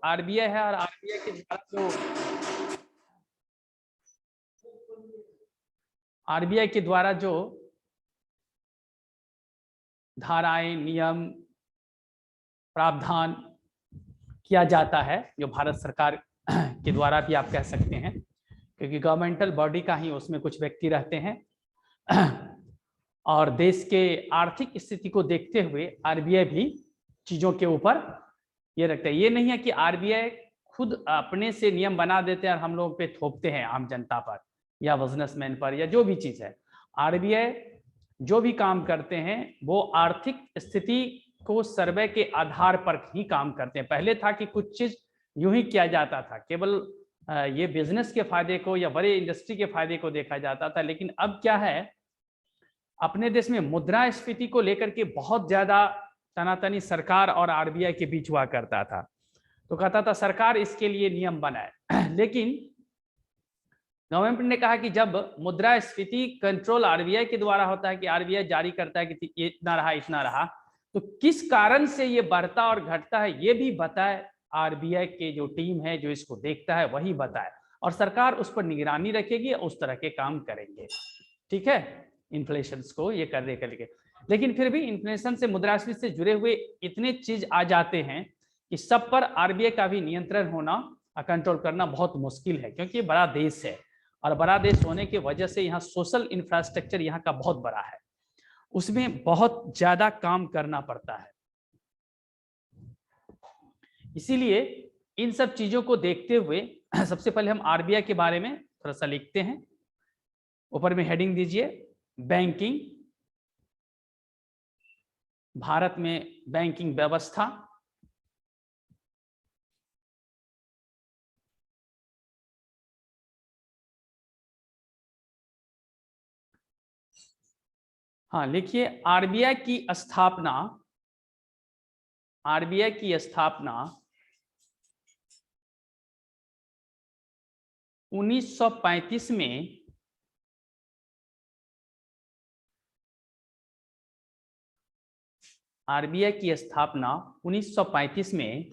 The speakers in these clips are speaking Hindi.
आरबीआई है और आरबीआई के द्वारा जो आरबीआई के द्वारा जो धाराएं, नियम, प्रावधान किया जाता है, जो भारत सरकार के द्वारा भी आप कह सकते हैं, क्योंकि गवर्नमेंटल बॉडी का ही उसमें कुछ व्यक्ति रहते हैं और देश के आर्थिक स्थिति को देखते हुए आरबीआई भी चीजों के ऊपर ये रखता है। ये नहीं है कि आरबीआई खुद अपने से नियम बना देते हैं और हम लोग पे थोपते हैं, आम जनता पर या बिजनेसमैन पर या जो भी चीज है। आरबीआई जो भी काम करते हैं वो आर्थिक स्थिति को सर्वे के आधार पर ही काम करते हैं। पहले था कि कुछ चीज यूं ही किया जाता था, केवल ये बिजनेस के फायदे को या बड़े इंडस्ट्री के फायदे को देखा जाता था। लेकिन अब क्या है, अपने देश में मुद्रास्फीति को लेकर के बहुत ज्यादा तनातनी सरकार और आरबीआई के बीच हुआ करता था। तो कहता था सरकार इसके लिए नियम बनाए लेकिन गवर्नमेंट ने कहा कि जब मुद्रास्फीति कंट्रोल आरबीआई के द्वारा होता है, कि आरबीआई जारी करता है कि ये इतना रहा इतना रहा, तो किस कारण से ये बढ़ता और घटता है ये भी बताए। आरबीआई के जो टीम है जो इसको देखता है वही बताए, और सरकार उस पर निगरानी रखेगी, उस तरह के काम करेंगे। ठीक है, इन्फ्लेशन को ये करने के लिए। लेकिन फिर भी इन्फ्लेशन से, मुद्रास्फीति से जुड़े हुए इतने चीज आ जाते हैं कि सब पर आरबीआई का भी नियंत्रण होना, कंट्रोल करना बहुत मुश्किल है, क्योंकि ये बड़ा देश है और बड़ा देश होने की वजह से यहाँ सोशल इंफ्रास्ट्रक्चर यहाँ का बहुत बड़ा है, उसमें बहुत ज्यादा काम करना पड़ता है। इसीलिए इन सब चीजों को देखते हुए सबसे पहले हम आरबीआई के बारे में थोड़ा सा लिखते हैं। ऊपर में हेडिंग दीजिए, बैंकिंग, भारत में बैंकिंग व्यवस्था। हाँ लिखिए, आरबीआई की स्थापना 1935 में आरबीआई की स्थापना 1935 में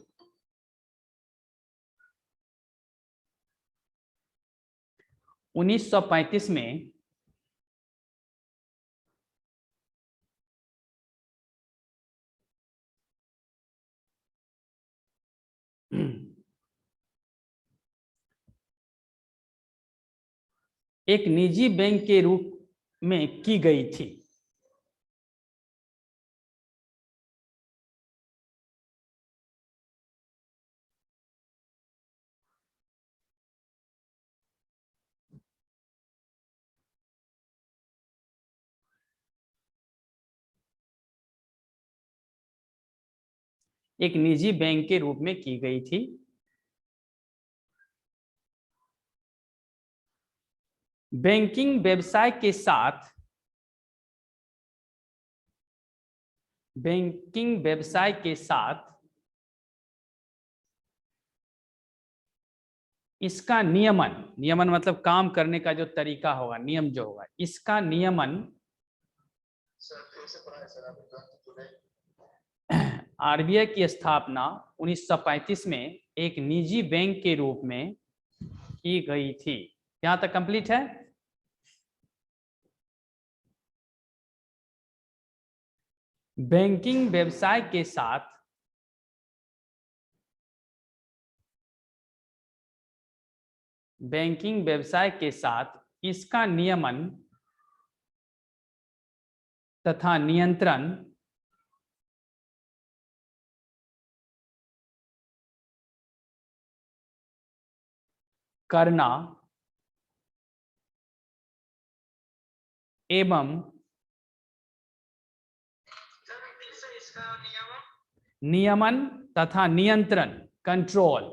एक निजी बैंक के रूप में की गई थी। एक निजी बैंक के रूप में की गई थी। बैंकिंग व्यवसाय के साथ इसका नियमन मतलब काम करने का जो तरीका होगा, नियम जो होगा, इसका नियमन आरबीआई की स्थापना 1935 में एक निजी बैंक के रूप में की गई थी। यहां तक कंप्लीट है। बैंकिंग व्यवसाय के साथ इसका नियमन तथा नियंत्रण करना एवं नियमन तथा नियंत्रण, कंट्रोल,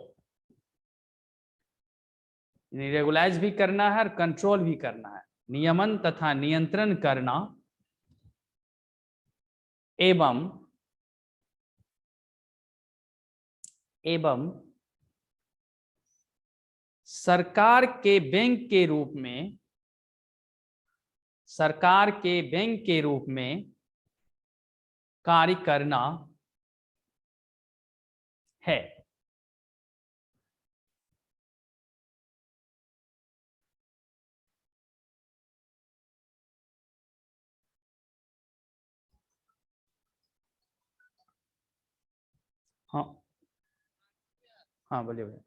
रेगुलाइज भी करना है और कंट्रोल भी करना है। नियमन तथा नियंत्रण करना एवं सरकार के बैंक के रूप में कार्य करना है। हाँ हाँ बोलिए भैया।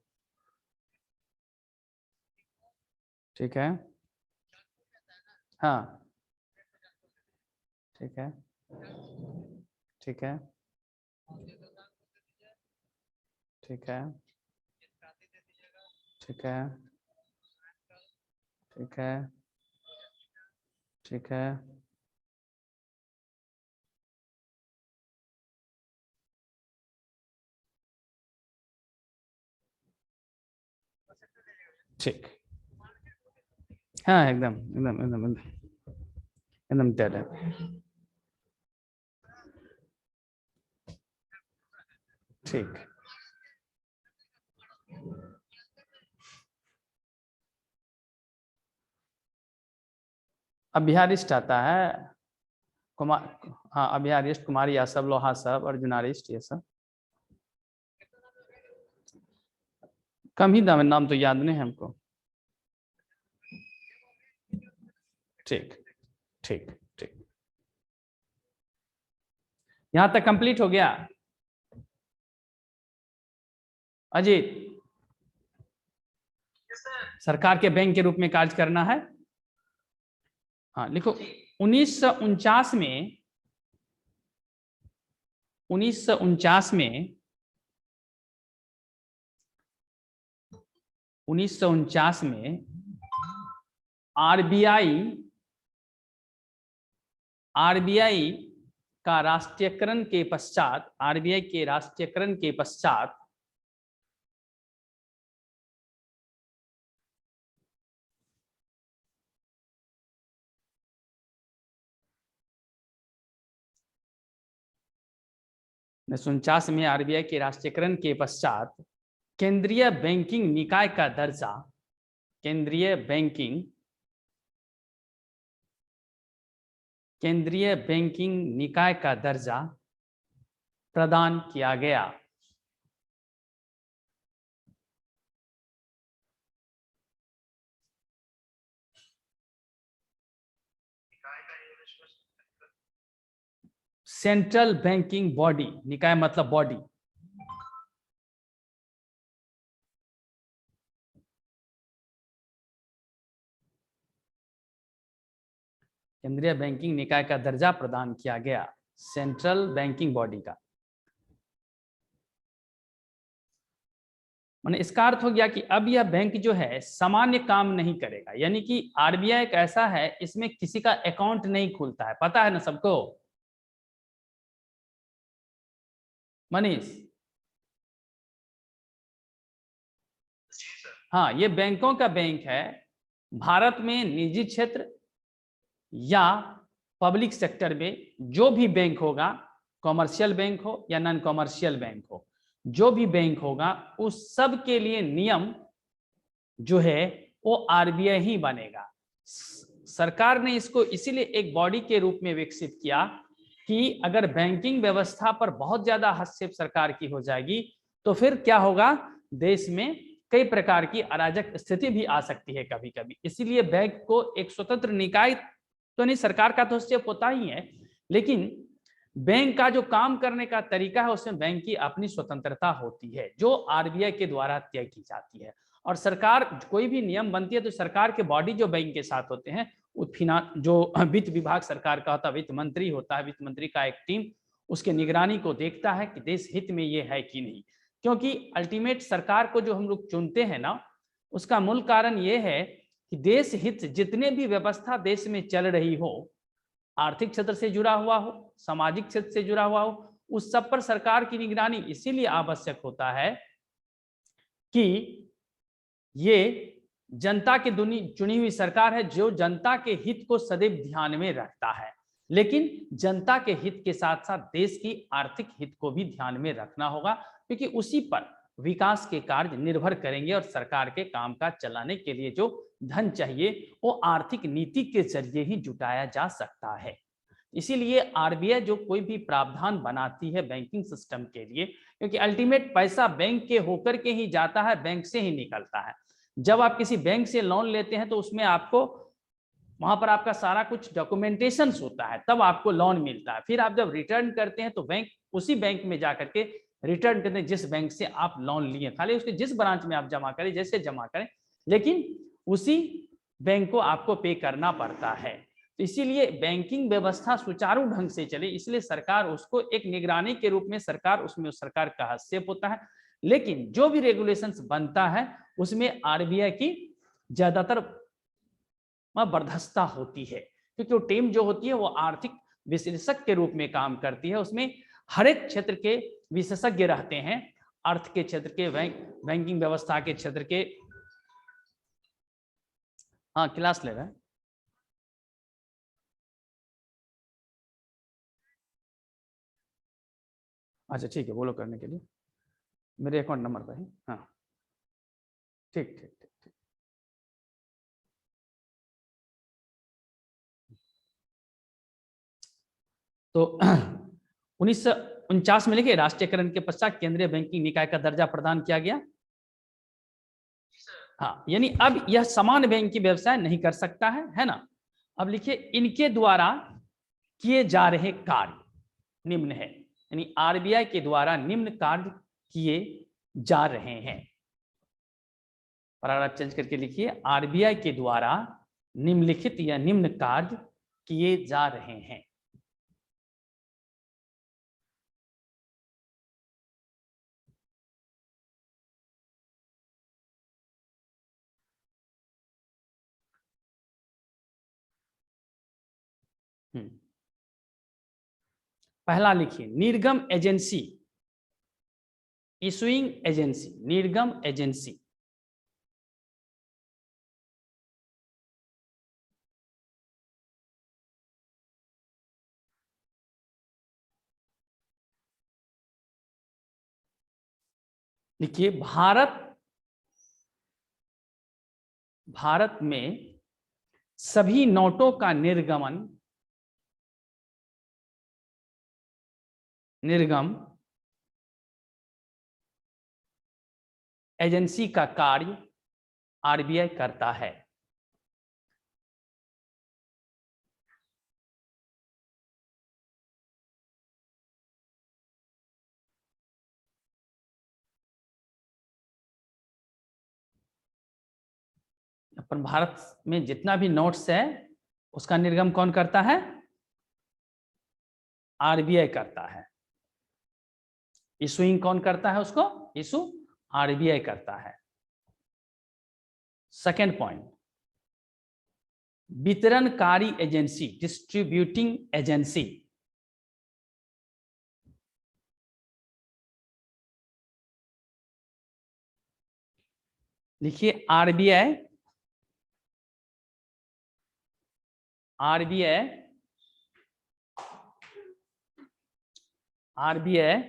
ठीक है। हाँ ठीक है। ठीक है। ठीक है। ठीक है। ठीक है। ठीक है। ठीक। हाँ एकदम एकदम एकदम एकदम एकदम डेड है। ठीक। अब बिहारिस्ट आता है, कुमार, हाँ अभिहारिस्ट, कुमार यासव, लोहा सब, अर्जुनारिस्ट, ये सब कम ही दाम, नाम तो याद नहीं है हमको। ठीक ठीक ठीक। यहां तक कंप्लीट हो गया। अजीत, सरकार के बैंक के रूप में कार्य करना है। हाँ लिखो। 1949 में 1949 में 1949 में आरबीआई आरबीआई का राष्ट्रीयकरण के पश्चात, आरबीआई के राष्ट्रीयकरण के पश्चात उनचास में आरबीआई के राष्ट्रीयकरण के पश्चात केंद्रीय बैंकिंग निकाय का दर्जा, केंद्रीय बैंकिंग निकाय का दर्जा प्रदान किया गया। सेंट्रल बैंकिंग बॉडी, निकाय मतलब बॉडी। केंद्रीय बैंकिंग निकाय का दर्जा प्रदान किया गया, सेंट्रल बैंकिंग बॉडी का। माने इसका अर्थ हो गया कि अब यह बैंक जो है सामान्य काम नहीं करेगा, यानी कि आरबीआई एक ऐसा है, इसमें किसी का अकाउंट नहीं खुलता है, पता है ना सबको। मनीष, हाँ ये बैंकों का बैंक है। भारत में निजी क्षेत्र या पब्लिक सेक्टर में जो भी बैंक होगा, कॉमर्शियल बैंक हो या नॉन कॉमर्शियल बैंक हो, जो भी बैंक होगा उस सब के लिए नियम जो है वो आरबीआई ही बनेगा। सरकार ने इसको इसीलिए एक बॉडी के रूप में विकसित किया कि अगर बैंकिंग व्यवस्था पर बहुत ज्यादा हस्तक्षेप सरकार की हो जाएगी तो फिर क्या होगा, देश में कई प्रकार की अराजक स्थिति भी आ सकती है कभी कभी। इसीलिए बैंक को एक स्वतंत्र निकाय तो नहीं, सरकार का तो हस्तक्षेप होता ही है, लेकिन बैंक का जो काम करने का तरीका है उसमें बैंक की अपनी स्वतंत्रता होती है जो आरबीआई के द्वारा तय की जाती है। और सरकार कोई भी नियम बनती है तो सरकार के बॉडी जो बैंक के साथ होते हैं, जो वित्त विभाग सरकार का होता है, वित्त मंत्री होता है, वित्त मंत्री का एक टीम उसके निगरानी को देखता है कि देश हित में ये है कि नहीं। क्योंकि अल्टीमेट सरकार को जो हम लोग चुनते हैं ना, उसका मूल कारण ये है कि देश हित, जितने भी व्यवस्था देश में चल रही हो, आर्थिक क्षेत्र से जुड़ा हुआ हो, सामाजिक क्षेत्र से जुड़ा हुआ हो, उस सब पर सरकार की निगरानी इसीलिए आवश्यक होता है कि ये जनता की चुनी हुई सरकार है जो जनता के हित को सदैव ध्यान में रखता है, लेकिन जनता के हित के साथ साथ देश की आर्थिक हित को भी ध्यान में रखना होगा, क्योंकि उसी पर विकास के कार्य निर्भर करेंगे और सरकार के कामकाज चलाने के लिए जो धन चाहिए वो आर्थिक नीति के जरिए ही जुटाया जा सकता है। इसीलिए आरबीआई जो कोई भी प्रावधान बनाती है बैंकिंग सिस्टम के लिए, क्योंकि अल्टीमेट पैसा बैंक के होकर के ही जाता है, बैंक से ही निकलता है। जब आप किसी बैंक से लोन लेते हैं तो उसमें आपको वहां पर आपका सारा कुछ डॉक्यूमेंटेशन होता है, तब आपको लोन मिलता है। फिर आप जब रिटर्न करते हैं तो बैंक, उसी बैंक में जाकर के रिटर्न करते हैं जिस बैंक से आप लोन लिए, खाली उसके जिस ब्रांच में आप जमा करें, जैसे जमा करें, लेकिन उसी बैंक को आपको पे करना पड़ता है। तो इसीलिए बैंकिंग व्यवस्था सुचारू ढंग से चले, इसलिए सरकार उसको एक निगरानी के रूप में सरकार, उसमें सरकार का हस्तक्षेप होता है। लेकिन जो भी रेगुलेशंस बनता है उसमें आरबीआई की ज्यादातर बर्धस्ता होती है, क्योंकि वो टीम जो होती है वो आर्थिक विश्लेषक के रूप में काम करती है। उसमें हर एक क्षेत्र के विशेषज्ञ रहते हैं, अर्थ के क्षेत्र के, बैंकिंग व्यवस्था के क्षेत्र के। हाँ, क्लास ले रहा है। अच्छा ठीक है, बोलो करने के लिए, मेरे अकाउंट नंबर पर है। हाँ ठीक ठीक ठीक ठीक। तो 1949 में लिखे राष्ट्रीयकरण के पश्चात केंद्रीय बैंकिंग निकाय का दर्जा प्रदान किया गया। हाँ, यानी अब यह समान बैंक की व्यवसाय नहीं कर सकता है ना। अब लिखिए इनके द्वारा किए जा रहे कार्य निम्न है, यानी आरबीआई के द्वारा निम्न कार्य किए जा रहे हैं। पैराग्राफ चेंज करके लिखिए आरबीआई के द्वारा निम्नलिखित या निम्न कार्य किए जा रहे हैं। पहला लिखिए निर्गम एजेंसी, इशुइंग एजेंसी, निर्गम एजेंसी। लिखिए भारत में सभी नोटों का निर्गम एजेंसी का कार्य आरबीआई करता है। अपन भारत में जितना भी नोट्स है उसका निर्गम कौन करता है? आरबीआई करता है। इशुइंग कौन करता है? उसको इशू आरबीआई करता है। सेकेंड पॉइंट, वितरणकारी एजेंसी, डिस्ट्रीब्यूटिंग एजेंसी। लिखिए आरबीआई आरबीआई आरबीआई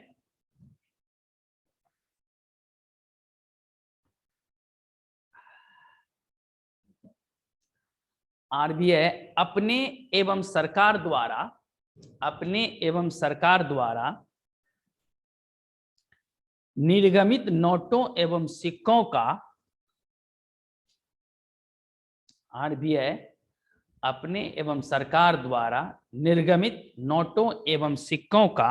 आरबीआई अपने एवं सरकार द्वारा निर्गमित नोटों एवं सिक्कों का, आरबीआई अपने एवं सरकार द्वारा निर्गमित नोटों एवं सिक्कों का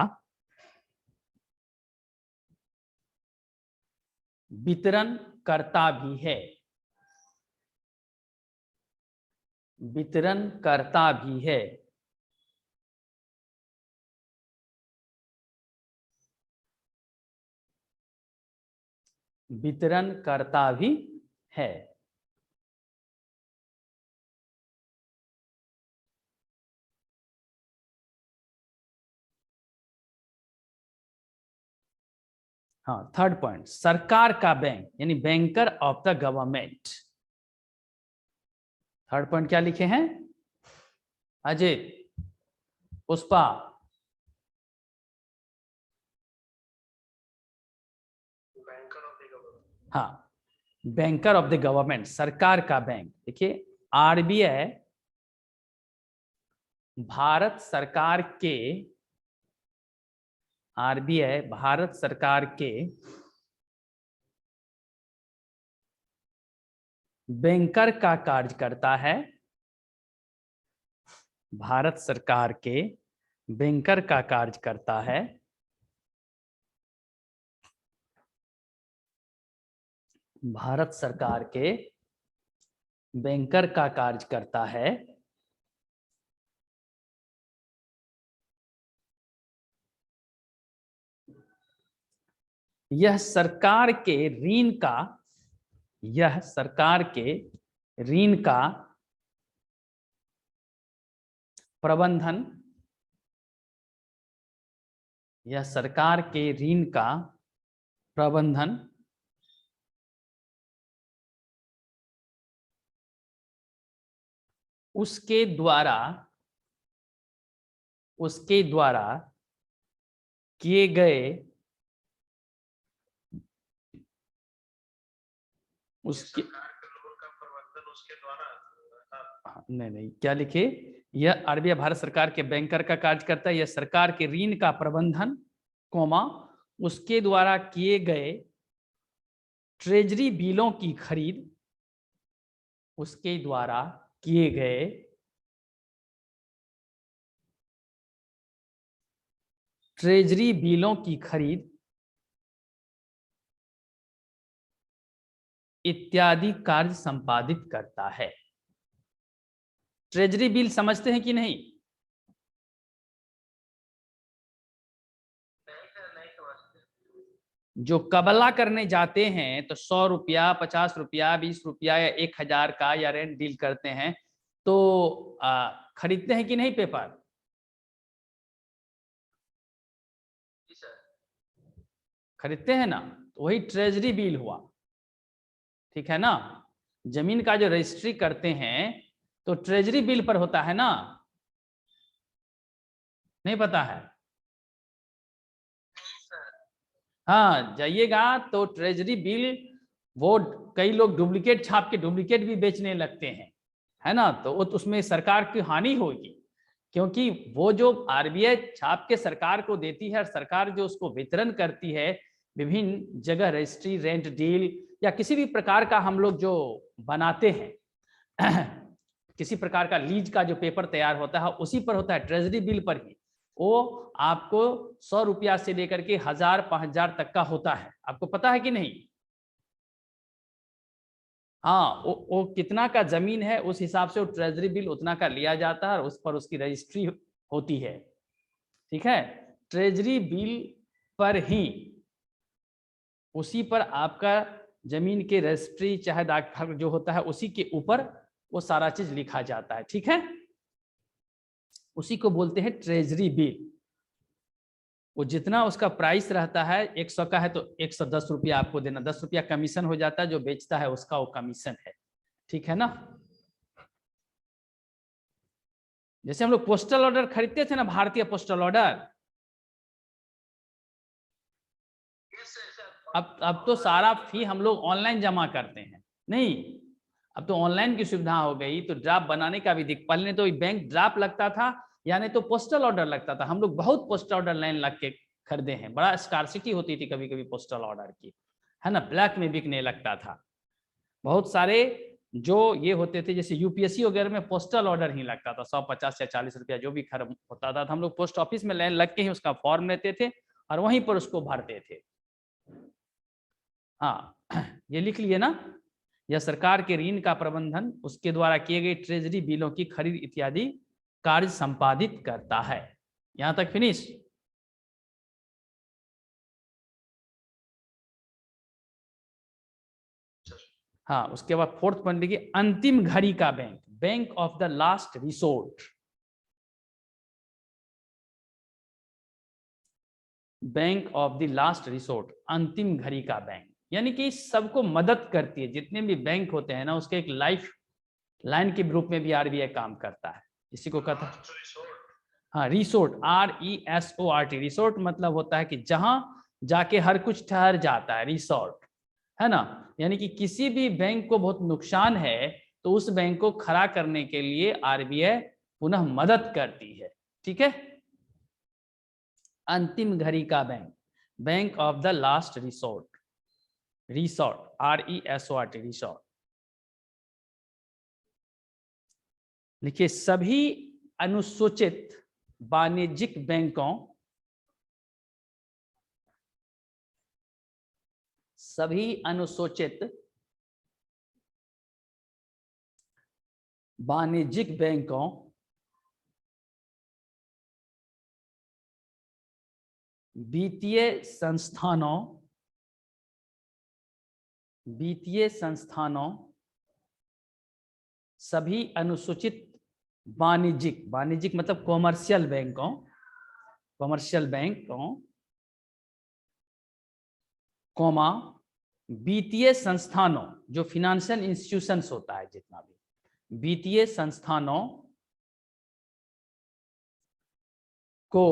वितरण करता भी है। वितरण करता भी है। वितरण करता भी है। हाँ, थर्ड पॉइंट, सरकार का बैंक यानी banker of the government. Third point क्या लिखे हैं अजय, पुष्पा? हाँ, बैंकर ऑफ द गवर्नमेंट, सरकार का बैंक। देखिए आरबीआई भारत सरकार के बैंकर का कार्य करता है। भारत सरकार के बैंकर का कार्य करता है। भारत सरकार के बैंकर का कार्य करता है यह सरकार के ऋण का प्रबंधन उसके द्वारा किए गए नहीं क्या लिखे, यह आरबीआई भारत सरकार के बैंकर का कार्य करता है, यह सरकार के ऋण का प्रबंधन कोमा उसके द्वारा किए गए ट्रेजरी बिलों की खरीद इत्यादि कार्य संपादित करता है। ट्रेजरी बिल समझते हैं कि नहीं? जो कबला करने जाते हैं तो 100 रुपया, 50 रुपया, 20 रुपया या 1000 का या रेंट डील करते हैं, तो खरीदते हैं कि नहीं पेपर? खरीदते हैं ना, तो वही ट्रेजरी बिल हुआ, ठीक है ना। जमीन का जो रजिस्ट्री करते हैं तो ट्रेजरी बिल पर होता है ना, नहीं पता है? हाँ, जाइएगा तो ट्रेजरी बिल वो कई लोग डुप्लीकेट छाप के डुप्लीकेट भी बेचने लगते हैं, है ना, तो उसमें सरकार की हानि होगी, क्योंकि वो जो आरबीआई छाप के सरकार को देती है और सरकार जो उसको वितरण करती है विभिन्न जगह, रजिस्ट्री, रेंट डील या किसी भी प्रकार का हम लोग जो बनाते हैं किसी प्रकार का लीज का जो पेपर तैयार होता है उसी पर होता है, ट्रेजरी बिल पर ही। वो आपको 100 रुपया से लेकर के 1000, 5000 तक का होता है, आपको पता है कि नहीं? हाँ, वो कितना का जमीन है उस हिसाब से वो ट्रेजरी बिल उतना का लिया जाता है और उस पर उसकी रजिस्ट्री होती है, ठीक है। ट्रेजरी बिल पर ही, उसी पर आपका जमीन के रजिस्ट्री चाहे डाकघर जो होता है उसी के ऊपर वो सारा चीज लिखा जाता है, ठीक है। उसी को बोलते हैं ट्रेजरी बिल। वो जितना उसका प्राइस रहता है, 100 का है तो 110 रुपया आपको देना, 10 रुपया कमीशन हो जाता है, जो बेचता है उसका वो कमीशन है, ठीक है ना। जैसे हम लोग पोस्टल ऑर्डर खरीदते थे ना, भारतीय पोस्टल ऑर्डर, अब तो सारा फी हम लोग ऑनलाइन जमा करते हैं, नहीं, अब तो ऑनलाइन की सुविधा हो गई, तो ड्राफ्ट बनाने का भी पहले तो बैंक ड्राफ्ट लगता था, यानी तो पोस्टल ऑर्डर लगता था। हम लोग बहुत पोस्टल ऑर्डर लाइन लग के खरीदे हैं, बड़ा स्कार्सिटी होती थी कभी कभी पोस्टल ऑर्डर की, है ना, ब्लैक में बिकने लगता था। बहुत सारे जो ये होते थे जैसे यूपीएससी वगैरह में पोस्टल ऑर्डर ही लगता था, 150 या 40 रुपया जो भी खर्च होता था, हम लोग पोस्ट ऑफिस में लाइन लग के ही उसका फॉर्म लेते थे और वहीं पर उसको भरते थे। हाँ, ये लिख लिए ना, यह सरकार के ऋण का प्रबंधन उसके द्वारा किए गए ट्रेजरी बिलों की खरीद इत्यादि कार्य संपादित करता है। यहां तक फिनिश। हाँ, उसके बाद फोर्थ पॉइंट देखिए, अंतिम घड़ी का bank, bank of the last resort. Bank of the last resort, अंतिम घड़ी का बैंक, यानी कि सबको मदद करती है, जितने भी बैंक होते हैं ना उसके एक लाइफ लाइन के ग्रुप में भी आरबीआई काम करता है, इसी को कहता है हाँ रिसोर्ट, RESORT। रिसोर्ट मतलब होता है कि जहां जाके हर कुछ ठहर जाता है, रिसोर्ट, है ना। यानी कि किसी भी बैंक को बहुत नुकसान है तो उस बैंक को खड़ा करने के लिए आरबीआई पुनः मदद करती है, ठीक है। अंतिम घड़ी का bank, bank of the last resort, resort, RESORT, resort. देखिए, सभी अनुसूचित वाणिज्यिक बैंकों, सभी अनुसूचित वाणिज्यिक बैंकों वित्तीय संस्थानों सभी अनुसूचित वाणिज्यिक मतलब कॉमर्शियल बैंकों कॉमा वित्तीय संस्थानों जो फिनेंशियल इंस्टीट्यूशंस होता है, जितना भी वित्तीय संस्थानों को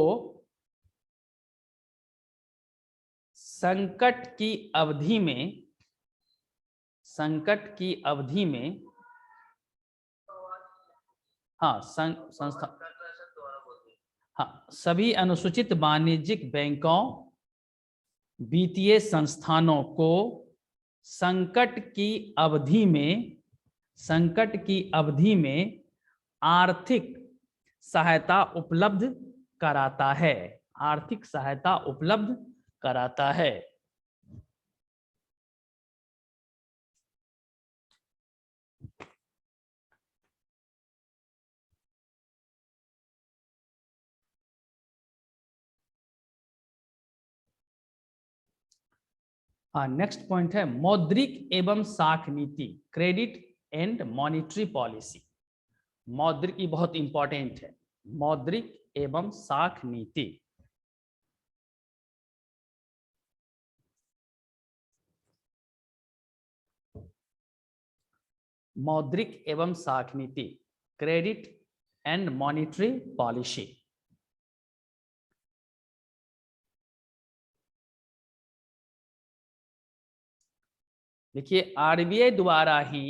संकट की अवधि में संस्था सभी अनुसूचित वाणिज्यिक बैंकों वित्तीय संस्थानों को संकट की अवधि में आर्थिक सहायता उपलब्ध कराता है। नेक्स्ट पॉइंट है मौद्रिक एवं साख नीति, क्रेडिट एंड मॉनिटरी पॉलिसी। मौद्रिक ही बहुत इंपॉर्टेंट है, मौद्रिक एवं साख नीति। मौद्रिक एवं साख नीति, क्रेडिट एंड मॉनिटरी पॉलिसी। देखिए आरबीआई द्वारा ही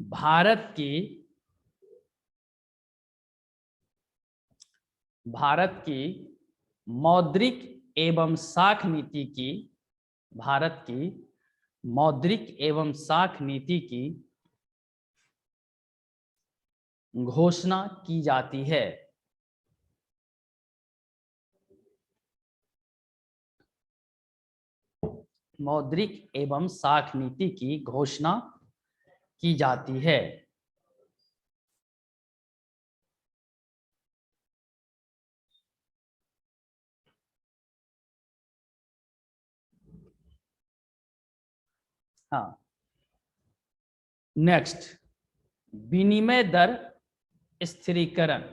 भारत की मौद्रिक एवं साख नीति की घोषणा की जाती है। मौद्रिक एवं साख नीति की घोषणा की जाती है। नेक्स्ट विनिमय दर स्थिरीकरण।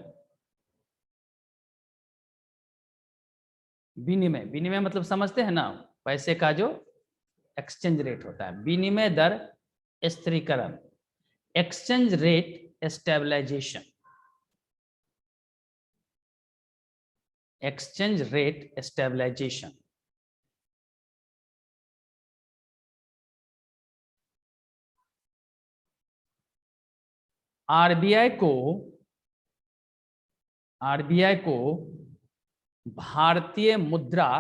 विनिमय मतलब समझते हैं ना, पैसे का जो एक्सचेंज रेट होता है। विनिमय दर स्थिरीकरण, एक्सचेंज रेट स्टेबलाइजेशन। आरबीआई को भारतीय मुद्रा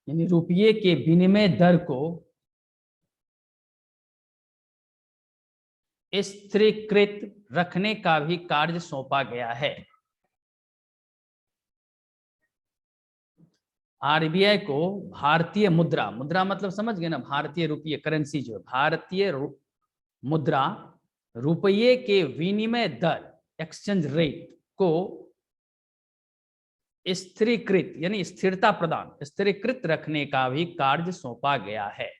यानी रुपये के विनिमय दर को स्थिरीकृत रखने का भी कार्य सौंपा गया है। आरबीआई को भारतीय मुद्रा मतलब समझ गए ना, भारतीय रुपये, करेंसी जो भारतीय मुद्रा, रुपये के विनिमय दर, एक्सचेंज रेट को स्थिरीकृत यानी स्थिरता प्रदान, स्थिरीकृत रखने का भी कार्य सौंपा गया है।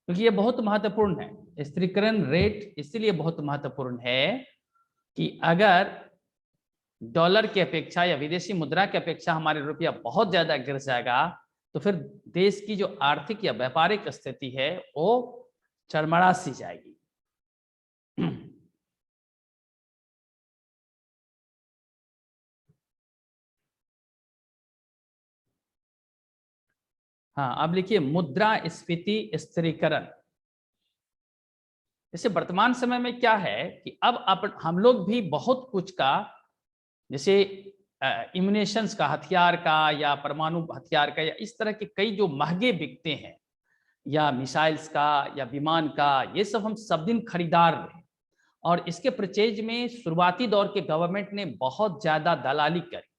क्योंकि ये बहुत महत्वपूर्ण है। स्थिरीकरण रेट इसलिए बहुत महत्वपूर्ण है कि अगर डॉलर की अपेक्षा या विदेशी मुद्रा की अपेक्षा हमारे रुपया बहुत ज्यादा गिर जाएगा तो फिर देश की जो आर्थिक या व्यापारिक स्थिति है वो चरमरा सी जाएगी। हाँ, अब लिखिए मुद्रास्फीति स्थिरीकरण। जैसे वर्तमान समय में क्या है कि अब हम लोग भी बहुत कुछ का, जैसे इम्यूनेशंस का, हथियार का या परमाणु हथियार का या इस तरह के कई जो महंगे बिकते हैं, या मिसाइल्स का या विमान का, ये सब हम सब दिन खरीदार रहे। और इसके परचेज में शुरुआती दौर के गवर्नमेंट ने बहुत ज्यादा दलाली करी।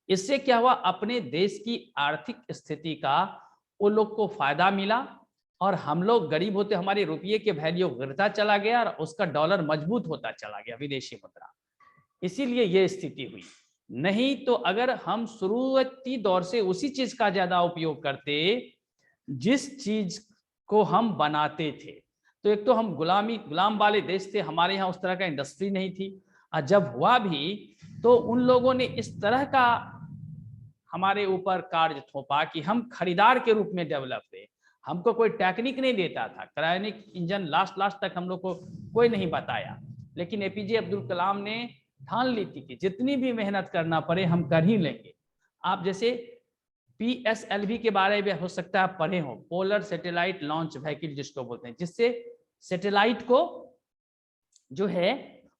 इससे क्या हुआ, अपने देश की आर्थिक स्थिति का उन लोग को फायदा मिला, और हम लोग गरीब होते, हमारे रुपये के वैल्यू गिरता चला गया और उसका डॉलर मजबूत होता चला गया, विदेशी मुद्रा। इसीलिए ये स्थिति हुई। नहीं तो अगर हम शुरुआती दौर से उसी चीज का ज्यादा उपयोग करते जिस चीज को हम बनाते थे, तो एक तो हम गुलाम वाले देश थे, हमारे यहाँ उस तरह का इंडस्ट्री नहीं थी, और जब हुआ भी तो उन लोगों ने इस तरह का हमारे ऊपर कार्य थोपा कि हम खरीदार के रूप में डेवलप थे। हमको कोई टेक्निक नहीं देता था, क्रायोनिक इंजन लास्ट तक हम लोग को कोई नहीं बताया, लेकिन एपीजे अब्दुल कलाम ने ठान ली थी कि जितनी भी मेहनत करना पड़े हम कर ही लेंगे। आप जैसे PSLV के बारे में हो सकता है आप पढ़े हो, पोलर सैटेलाइट लॉन्च व्हीकल जिसको बोलते हैं, जिससे सैटेलाइट को जो है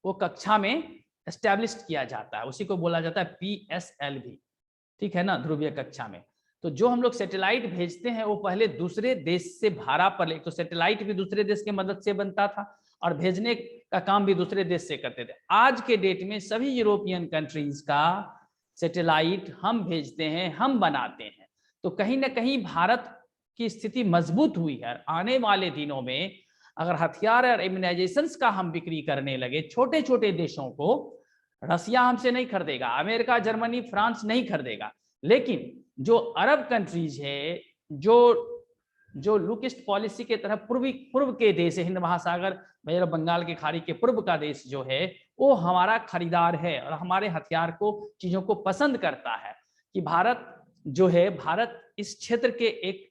वो कक्षा में एस्टैब्लिश किया जाता है, उसी को बोला जाता है PSLV, ठीक है ना, ध्रुवीय कक्षा में। तो जो हम लोग सैटेलाइट भेजते हैं वो पहले दूसरे देश से भाड़ा पर ले, तो सैटेलाइट भी दूसरे देश की मदद से बनता था और भेजने का काम भी दूसरे देश से करते थे। आज के डेट में सभी यूरोपियन कंट्रीज का सैटेलाइट हम भेजते हैं, हम बनाते हैं। तो कहीं ना कहीं भारत की स्थिति मजबूत हुई है। आने वाले दिनों में अगर हथियार और इम्यूनाइजेशंस का हम बिक्री करने लगे छोटे छोटे देशों को, रसिया हमसे नहीं खरीदेगा, अमेरिका, जर्मनी, फ्रांस नहीं खरीदेगा, लेकिन जो अरब कंट्रीज है, जो लुकिस्ट पॉलिसी के तरफ पूर्व के देश है, हिंद महासागर, बंगाल की खाड़ी के पूर्व का देश जो है वो हमारा खरीदार है और हमारे हथियार को, चीजों को पसंद करता है। कि भारत जो है, भारत इस क्षेत्र के एक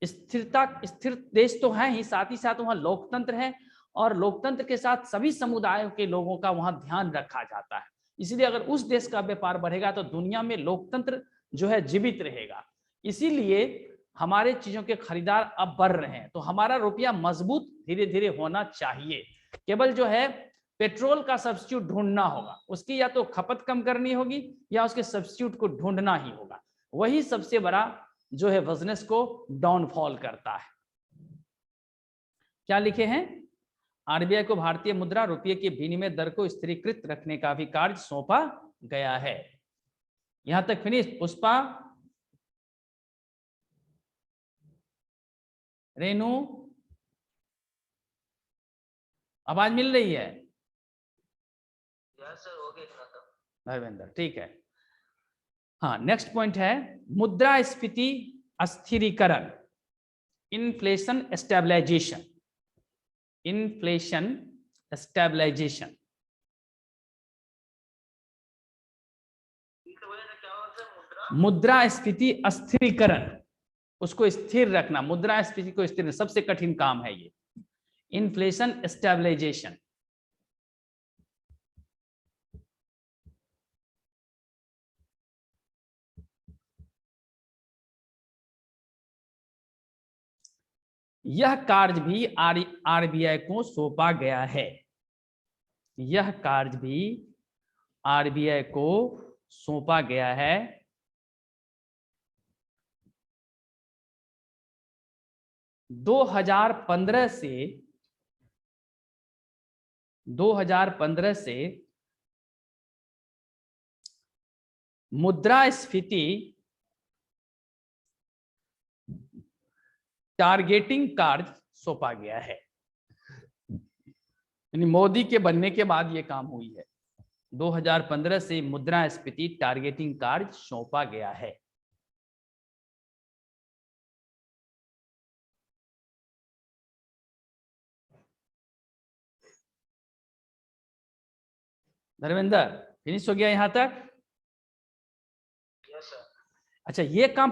स्थिर देश तो है ही, साथ ही साथ वहाँ लोकतंत्र है, और लोकतंत्र के साथ सभी समुदायों के लोगों का वहाँ ध्यान रखा जाता है। इसलिए अगर उस देश का व्यापार बढ़ेगा तो दुनिया में लोकतंत्र जो है जीवित रहेगा। इसीलिए हमारे चीजों के खरीदार अब बढ़ रहे हैं, तो हमारा रुपया मजबूत धीरे धीरे होना चाहिए। केवल जो है पेट्रोल का सब्स्टिट्यूट ढूंढना होगा, उसकी या तो खपत कम करनी होगी या उसके सब्स्टिट्यूट को ढूंढना ही होगा। वही सबसे बड़ा जो है बिजनेस को डाउनफॉल करता है। क्या लिखे हैं, आरबीआई को भारतीय मुद्रा रुपये के विनिमय दर को स्थिरीकृत रखने का भी कार्य सौंपा गया है। यहां तक फिनिश। पुष्पा, रेनू, आवाज मिल रही है? सर हो गया धर्मेंद्र, ठीक है। हाँ, नेक्स्ट पॉइंट है मुद्रास्फीति अस्थिरीकरण, इन्फ्लेशन स्टेबलाइजेशन। इन्फ्लेशन स्टेबलाइजेशन मुद्रास्फीति अस्थिरीकरण, उसको स्थिर रखना, मुद्रास्फीति को स्थिर, सबसे कठिन काम है ये, इन्फ्लेशन स्टेबलाइजेशन। यह कार्य भी आरबीआई को सौंपा गया है। यह कार्य भी आरबीआई को सौंपा गया है। दो हजार पंद्रह से मुद्रास्फीति टारगेटिंग कार्य सौंपा गया है। यानी मोदी के बनने के बाद यह काम हुई है। 2015 से मुद्रास्फीति टारगेटिंग कार्य सौंपा गया है। धर्मेंद्र, फिनिश हो गया यहां तक? Yes sir. अच्छा, ये काम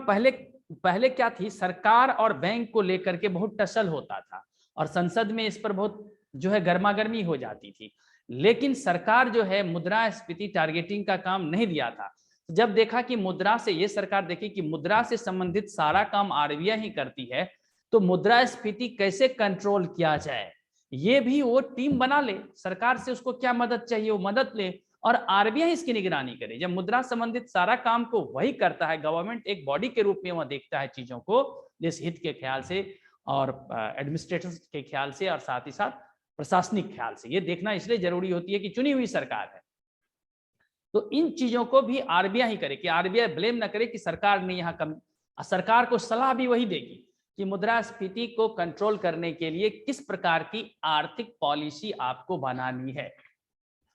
पहले क्या थी, सरकार और बैंक को लेकर के बहुत टसल होता था और संसद में इस पर बहुत जो है गर्मागर्मी हो जाती थी, लेकिन सरकार जो है मुद्रास्फीति टारगेटिंग का काम नहीं दिया था। जब देखा कि मुद्रा से, ये सरकार देखी कि मुद्रा से संबंधित सारा काम आरबीआई ही करती है, तो मुद्रास्फीति कैसे कंट्रोल किया जाए, ये भी वो टीम बना ले, सरकार से उसको क्या मदद चाहिए वो मदद ले, और आरबीआई इसकी निगरानी करे। जब मुद्रा संबंधित सारा काम को वही करता है, गवर्नमेंट एक बॉडी के रूप में वह देखता है चीजों को, देश हित के ख्याल से और एडमिनिस्ट्रेशन के ख्याल से और साथ ही साथ प्रशासनिक ख्याल से। ये देखना इसलिए जरूरी होती है कि चुनी हुई सरकार है, तो इन चीजों को भी आरबीआई ही करे, कि आरबीआई ब्लेम ना करे कि सरकार ने यहाँ कम। सरकार को सलाह भी वही देगी कि मुद्रास्फीति को कंट्रोल करने के लिए किस प्रकार की आर्थिक पॉलिसी आपको बनानी है,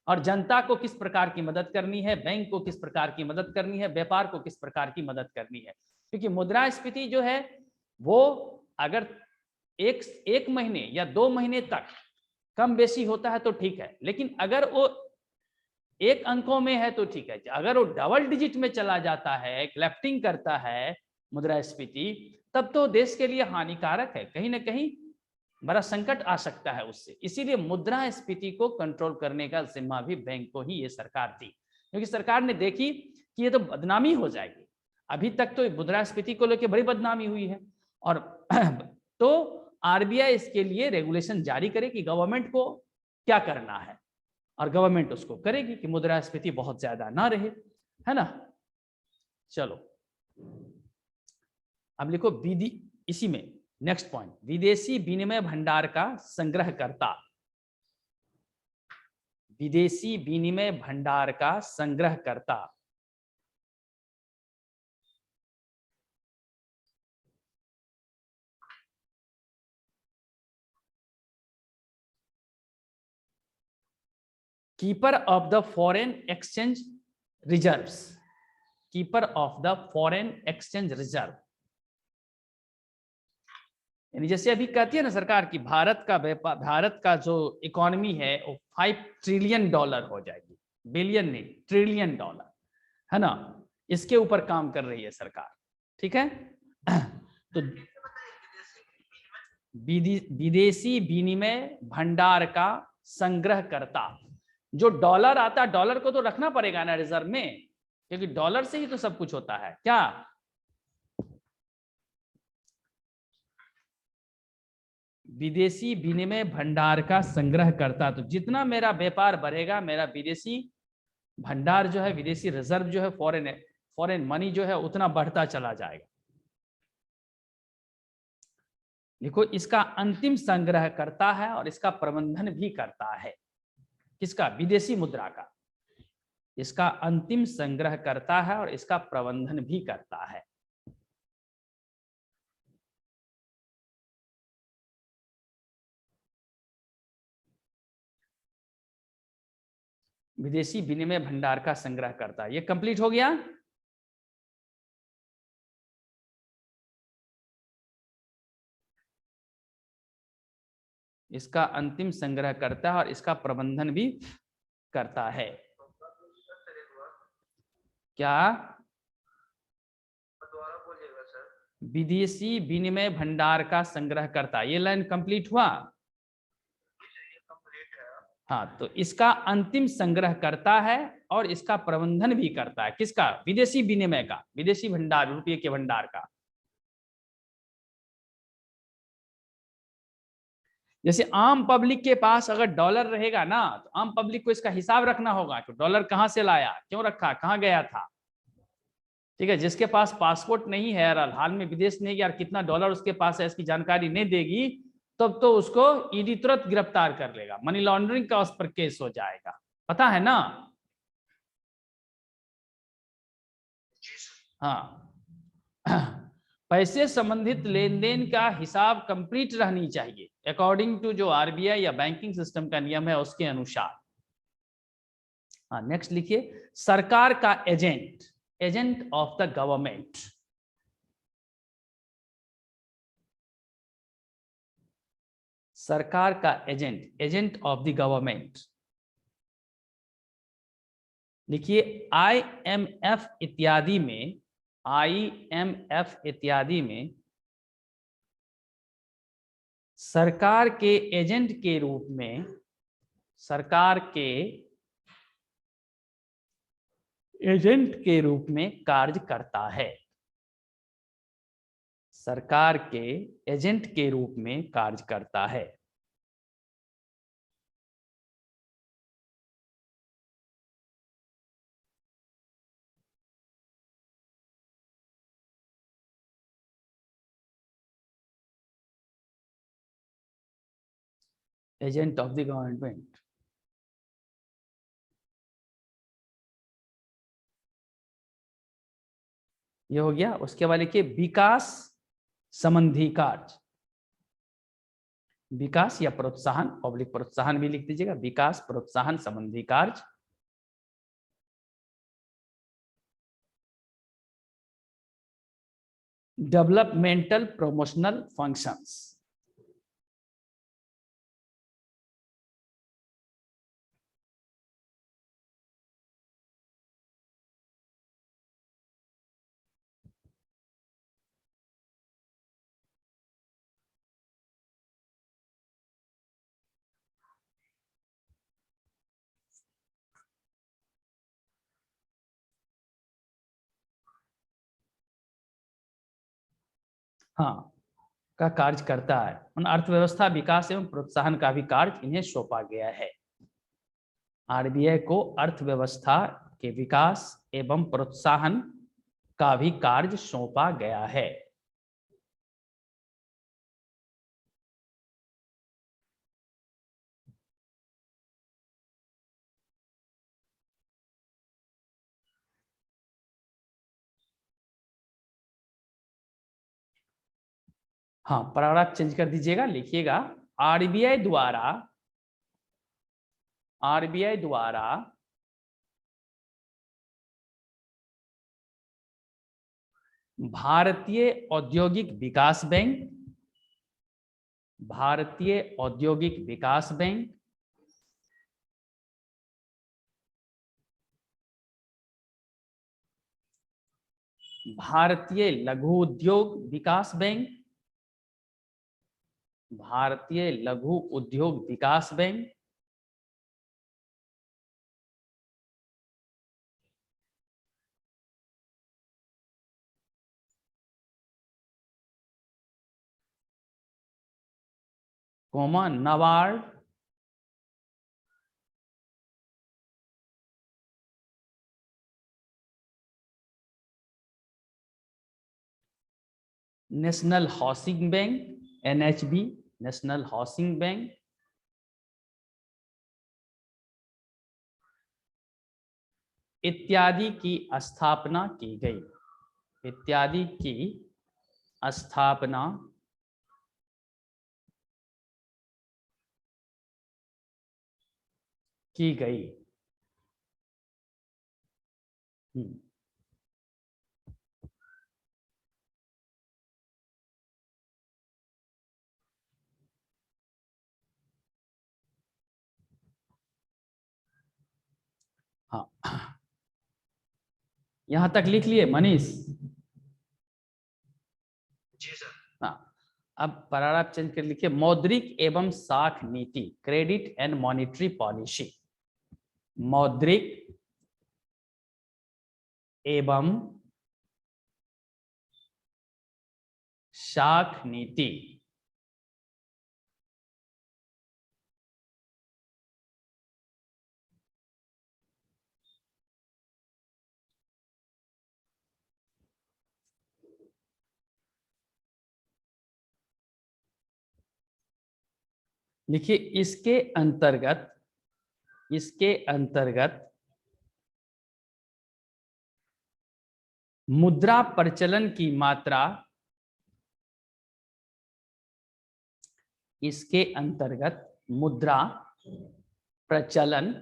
और जनता को किस प्रकार की मदद करनी है, बैंक को किस प्रकार की मदद करनी है, व्यापार को किस प्रकार की मदद करनी है। क्योंकि मुद्रास्फीति जो है वो अगर एक महीने या 2 महीने तक कम बेसी होता है तो ठीक है, लेकिन अगर वो एक अंकों में है तो ठीक है, अगर वो डबल डिजिट में चला जाता है, क्लैप्टिंग करता है मुद्रास्फीति, तब तो देश के लिए हानिकारक है, कहीं ना कहीं बड़ा संकट आ सकता है उससे। इसीलिए मुद्रास्फीति को कंट्रोल करने का जिम्मा भी बैंक को ही ये सरकार दी, क्योंकि सरकार ने देखी कि ये तो बदनामी हो जाएगी। अभी तक तो मुद्रास्फीति को लेकर बड़ी बदनामी हुई है, और तो आरबीआई इसके लिए रेगुलेशन जारी करे कि गवर्नमेंट को क्या करना है, और गवर्नमेंट उसको करेगी कि मुद्रास्फीति बहुत ज्यादा ना रहे, है ना। चलो अब लिखो इसी में नेक्स्ट पॉइंट, विदेशी विनिमय भंडार का संग्रहकर्ता। विदेशी विनिमय भंडार का संग्रहकर्ता। Keeper of the foreign exchange reserves. Keeper of the foreign exchange reserve, यानी जैसे अभी कहती है ना सरकार की भारत का जो इकोनॉमी है वो $5 ट्रिलियन हो जाएगी, बिलियन नहीं ट्रिलियन डॉलर, है ना। इसके ऊपर काम कर रही है सरकार, ठीक है। तो विदेशी विनिमय भंडार का संग्रहकर्ता, जो डॉलर आता है, डॉलर को तो रखना पड़ेगा ना रिजर्व में, क्योंकि डॉलर से ही तो सब कुछ होता है। क्या विदेशी विनिमय भंडार का संग्रह करता, तो जितना मेरा व्यापार बढ़ेगा, मेरा विदेशी भंडार जो है, विदेशी रिजर्व जो है, फॉरेन मनी जो है उतना बढ़ता चला जाएगा। देखो इसका अंतिम संग्रह करता है और इसका प्रबंधन भी करता है। किसका? विदेशी मुद्रा का। इसका अंतिम संग्रह करता है और इसका प्रबंधन भी करता है। विदेशी विनिमय भंडार का संग्रह करता है। ये कंप्लीट हो गया। इसका अंतिम संग्रह करता है और इसका प्रबंधन भी करता है। क्या? विदेशी विनिमय भंडार का संग्रह करता, ये लाइन कंप्लीट हुआ। हाँ, तो इसका अंतिम संग्रह करता है और इसका प्रबंधन भी करता है। किसका? विदेशी विनिमय का, विदेशी भंडार, रुपये के भंडार का। जैसे आम पब्लिक के पास अगर डॉलर रहेगा ना, तो आम पब्लिक को इसका हिसाब रखना होगा कि डॉलर कहां से लाया, क्यों रखा, कहां गया था। ठीक है, जिसके पास पासपोर्ट नहीं है और हाल में विदेश नहीं गया, कितना डॉलर उसके पास है इसकी जानकारी नहीं देगी, तब तो उसको ईडी तुरंत गिरफ्तार कर लेगा, मनी लॉन्ड्रिंग का उस पर केस हो जाएगा, पता है ना। हाँ, पैसे संबंधित लेन देन का हिसाब कंप्लीट रहनी चाहिए अकॉर्डिंग टू जो आरबीआई या बैंकिंग सिस्टम का नियम है उसके अनुसार। हाँ, नेक्स्ट लिखिए, सरकार का agent, agent of the government. सरकार का agent, agent of the government. देखिए आईएमएफ इत्यादि में, आईएमएफ इत्यादि में सरकार के एजेंट के रूप में, सरकार के एजेंट के रूप में कार्य करता है। सरकार के एजेंट के रूप में कार्य करता है। Agent of the government. ये हो गया। उसके बाद लिखिए विकास संबंधी कार्य। विकास या प्रोत्साहन, पब्लिक प्रोत्साहन भी लिख दीजिएगा, विकास प्रोत्साहन संबंधी कार्य। Developmental promotional functions. हाँ, का कार्य करता है। उन अर्थव्यवस्था विकास एवं प्रोत्साहन का भी कार्य इन्हें सौंपा गया है। आरबीआई को अर्थव्यवस्था के विकास एवं प्रोत्साहन का भी कार्य सौंपा गया है। हाँ, पैराग्राफ चेंज कर दीजिएगा, लिखिएगा आरबीआई द्वारा भारतीय औद्योगिक विकास बैंक, भारतीय औद्योगिक विकास बैंक, भारतीय लघु उद्योग विकास बैंक, भारतीय लघु उद्योग विकास bank, comma NABARD, national housing bank NHB, national housing bank, इत्यादि की स्थापना की गई, इत्यादि की स्थापना की गई। हाँ, यहां तक लिख लिए मनीष? जी सर। हाँ, अब पैराग्राफ चेंज कर लिखिए मौद्रिक एवं साख नीति, क्रेडिट एंड मॉनिटरी पॉलिसी। मौद्रिक एवं साख नीति, लिखिए इसके अंतर्गत मुद्रा प्रचलन की मात्रा, इसके अंतर्गत मुद्रा प्रचलन,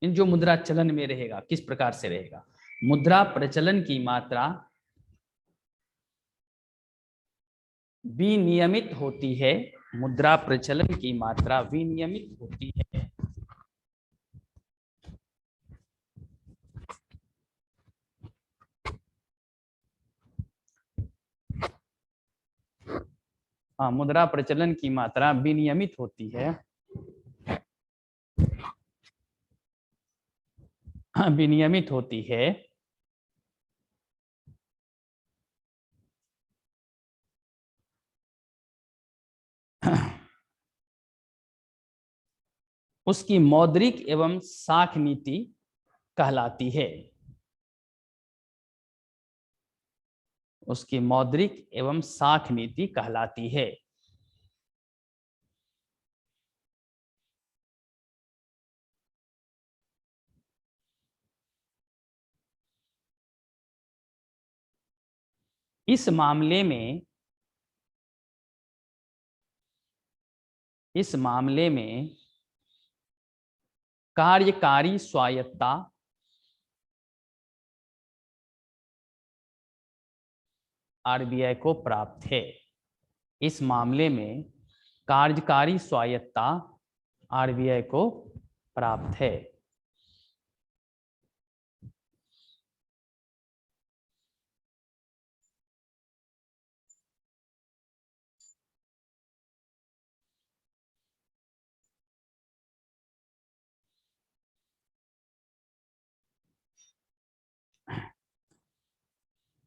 इन जो मुद्रा चलन में रहेगा किस प्रकार से रहेगा, मुद्रा प्रचलन की मात्रा विनियमित होती है, मुद्रा प्रचलन की मात्रा विनियमित होती है। हाँ, मुद्रा प्रचलन की मात्रा विनियमित होती है, हाँ, विनियमित होती है। उसकी मौद्रिक एवं साख नीति कहलाती है, उसकी मौद्रिक एवं साख नीति कहलाती है। इस मामले में कार्यकारी स्वायत्तता आरबीआई को प्राप्त है। इस मामले में कार्यकारी स्वायत्तता आरबीआई को प्राप्त है।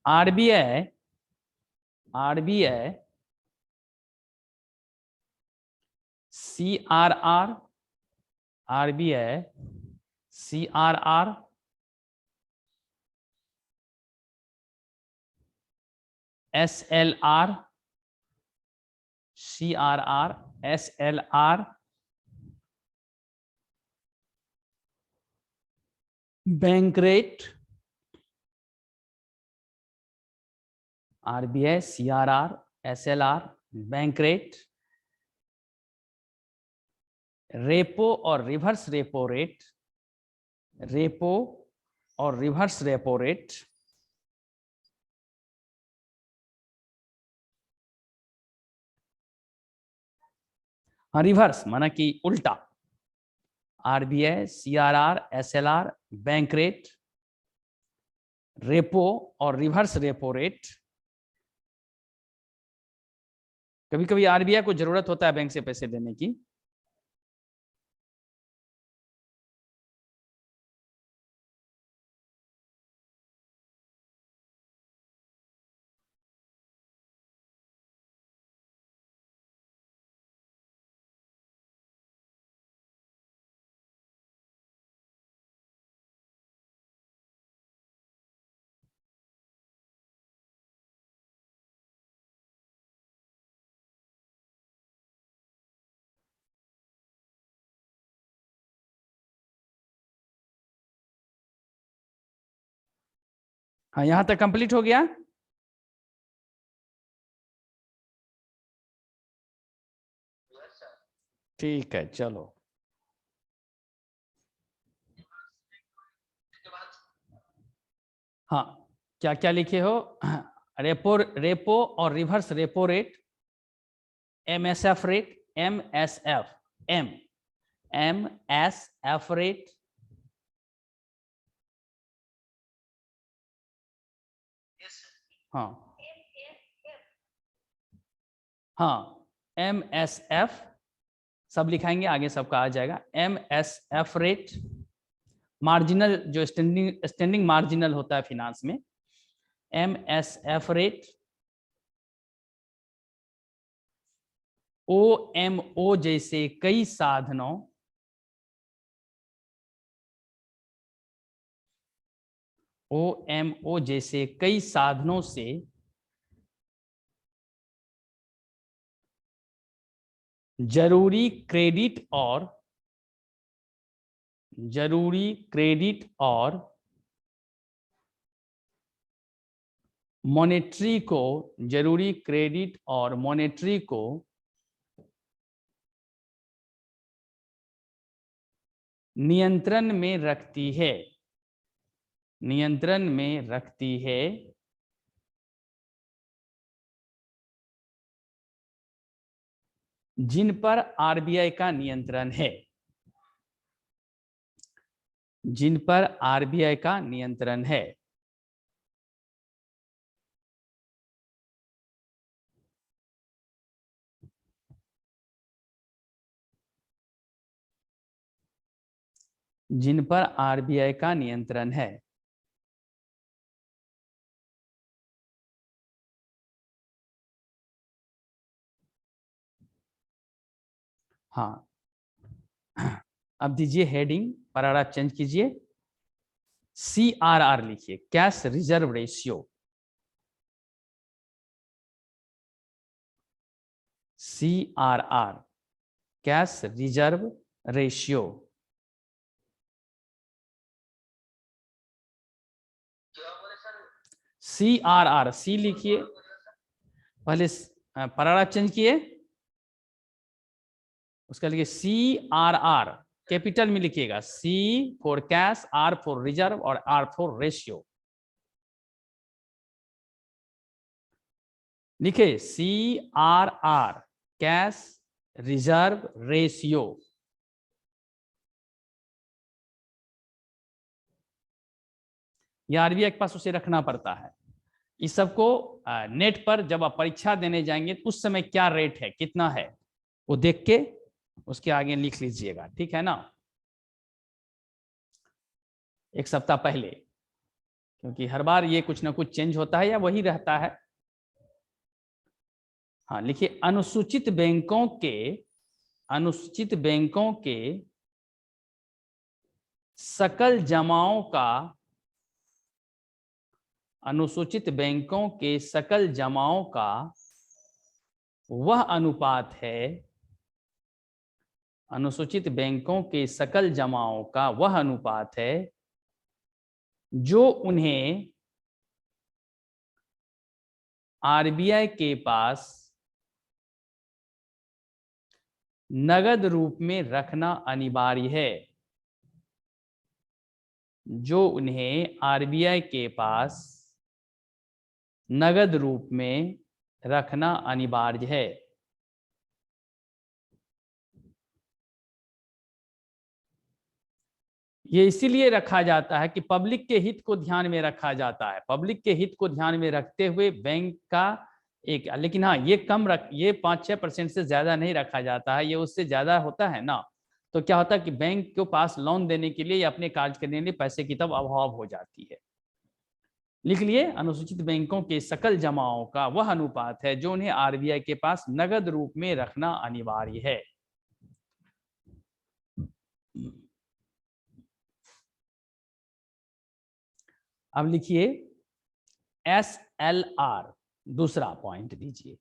RBI CRR SLR bank rate, RBI CRR SLR bank rate, repo और रिवर्स रेपो रेट, हाँ रिवर्स माना कि उल्टा, RBI CRR SLR bank rate, repo और रिवर्स रेपो रेट। कभी कभी आरबीआई को जरूरत होता है बैंक से पैसे लेने की, हाँ यहां तक कंप्लीट हो गया। ठीक है चलो, हाँ क्या क्या लिखे हो? रेपो और reverse repo rate, MSF rate, MSF rate, हाँ हाँ एमएसएफ सब लिखाएंगे, आगे सबका आ जाएगा। एमएसएफ रेट, मार्जिनल जो स्टैंडिंग मार्जिनल होता है फिनांस में, एमएसएफ रेट, ओएमओ जैसे कई साधनों, ओएमओ जैसे कई साधनों से जरूरी क्रेडिट और मॉनेटरी को नियंत्रण में रखती है, जिन पर आरबीआई का नियंत्रण है, जिन पर आरबीआई का नियंत्रण है। हाँ अब दीजिए हेडिंग, पैराग्राफ चेंज कीजिए, सीआरआर लिखिए, cash reserve ratio, CRR cash reserve ratio, CRR, सी लिखिए, पहले paragraph चेंज किए, उसका लिखिए CRR, कैपिटल में लिखिएगा, C for cash, R for reserve और R फॉर रेशियो। लिखे CRR, कैश रिजर्व रेशियो। ये आरबीआई के पास उसे रखना पड़ता है। इस सबको नेट पर जब आप परीक्षा देने जाएंगे तो उस समय क्या रेट है, कितना है, वो देख के उसके आगे लिख लीजिएगा, ठीक है ना, एक सप्ताह पहले, क्योंकि हर बार ये कुछ ना कुछ चेंज होता है या वही रहता है। हाँ लिखिए, अनुसूचित बैंकों के सकल जमाओं का, अनुसूचित बैंकों के सकल जमाओं का वह अनुपात है, अनुसूचित बैंकों के सकल जमाओं का वह अनुपात है जो उन्हें आरबीआई के पास नगद रूप में रखना अनिवार्य है, जो उन्हें आरबीआई के पास नगद रूप में रखना अनिवार्य है। ये इसीलिए रखा जाता है कि पब्लिक के हित को ध्यान में रखा जाता है, पब्लिक के हित को ध्यान में रखते हुए बैंक का एक, लेकिन हाँ ये कम ये 5-6% से ज्यादा नहीं रखा जाता है, ये उससे ज्यादा होता है ना, तो क्या होता है कि बैंक के पास लोन देने के लिए या अपने कार्य करने के लिए पैसे की तब अभाव हो जाती है। लिख लिए, अनुसूचित बैंकों के सकल जमाओं का वह अनुपात है जो उन्हें आरबीआई के पास नगद रूप में रखना अनिवार्य है। अब लिखिए SLR, दूसरा पॉइंट दीजिए,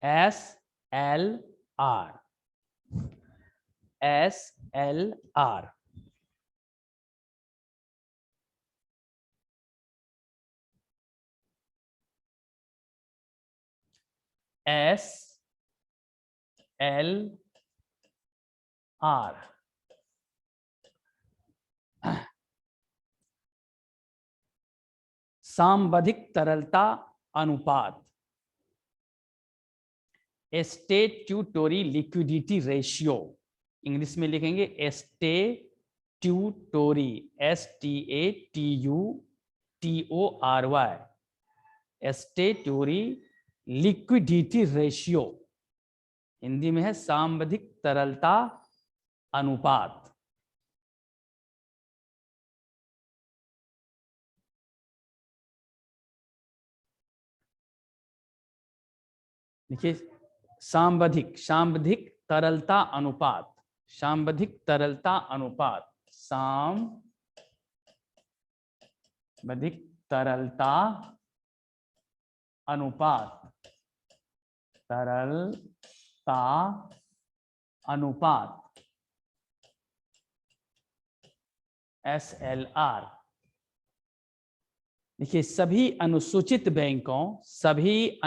SLR, SLR SLR सांविधिक तरलता अनुपात, स्टैट्यूटोरी लिक्विडिटी रेशियो, इंग्लिश में लिखेंगे स्टैट्यूटोरी, STATUTORY, स्टैट्यूटोरी लिक्विडिटी रेशियो, हिंदी में है सांविधिक तरलता अनुपात। देखिए सांविधिक तरलता अनुपात, सांविधिक तरलता अनुपात, सांविधिक तरलता अनुपात, तरलता अनुपात, SLR। देखिए सभी अनुसूचित बैंकों की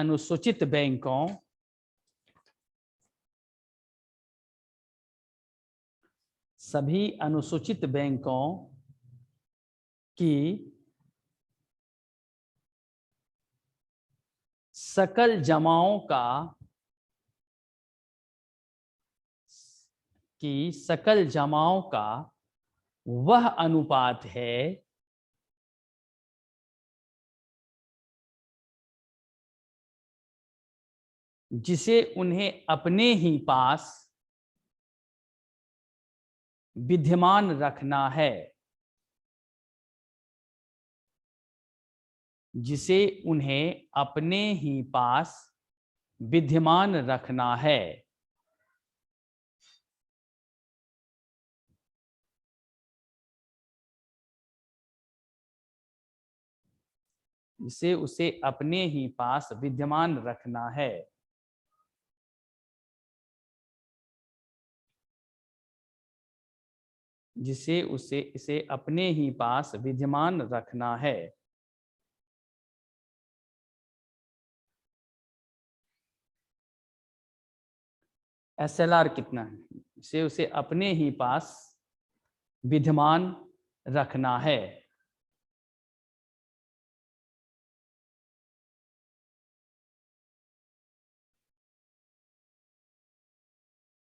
सकल जमाओं का वह अनुपात है जिसे उन्हें अपने ही पास विद्यमान रखना है, जिसे उन्हें अपने ही पास विद्यमान रखना है। जिसे उसे अपने ही पास विद्यमान रखना है। जिसे इसे अपने ही पास विद्यमान रखना है। SLR कितना है, इसे उसे अपने ही पास विद्यमान रखना है।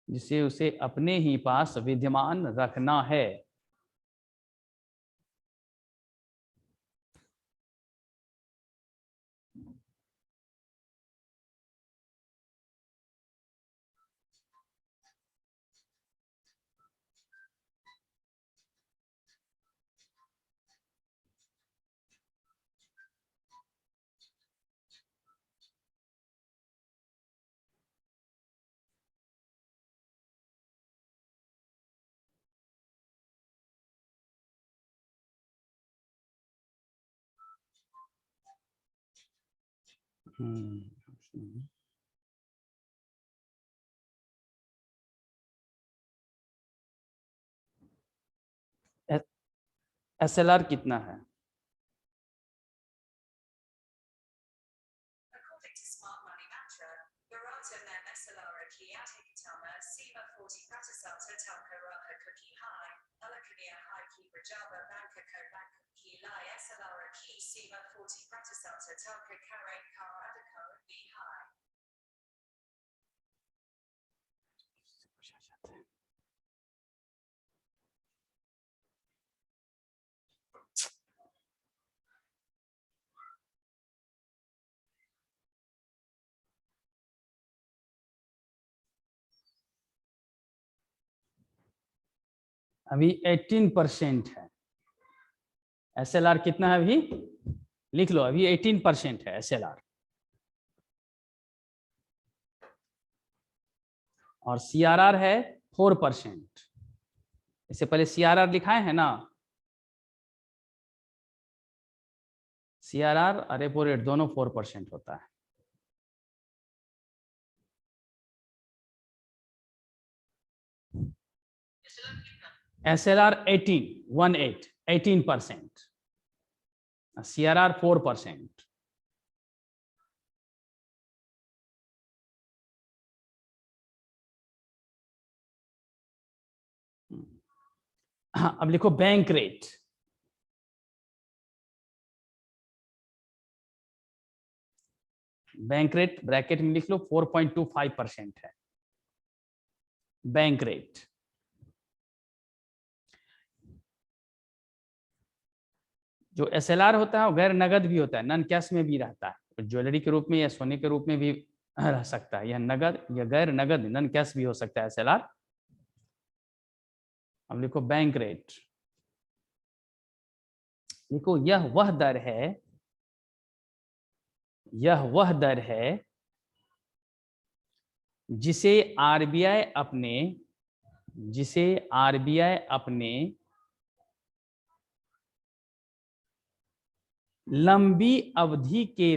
जिसे उसे अपने ही पास विद्यमान रखना है। SLR कितना है? अभी 18% है। SLR कितना है अभी? लिख लो, अभी 18% है SLR। और CRR है 4%। इससे पहले CRR दिखाए हैं ना, CRR और रेपो रेट दोनों 4% होता है। SLR 18%, CRR 4%। हाँ, अब लिखो bank rate. Bank rate bracket में लिख लो 4.25% है बैंक रेट। जो SLR होता है वो गैर नगद भी होता है, नॉन कैश में भी रहता है, ज्वेलरी के रूप में या सोने के रूप में भी रह सकता है। यह नगद या गैर नगद नॉन कैश भी हो सकता है SLR। अब लिखो बैंक रेट। देखो यह वह दर है, यह वह दर है जिसे RBI अपने लंबी अवधि के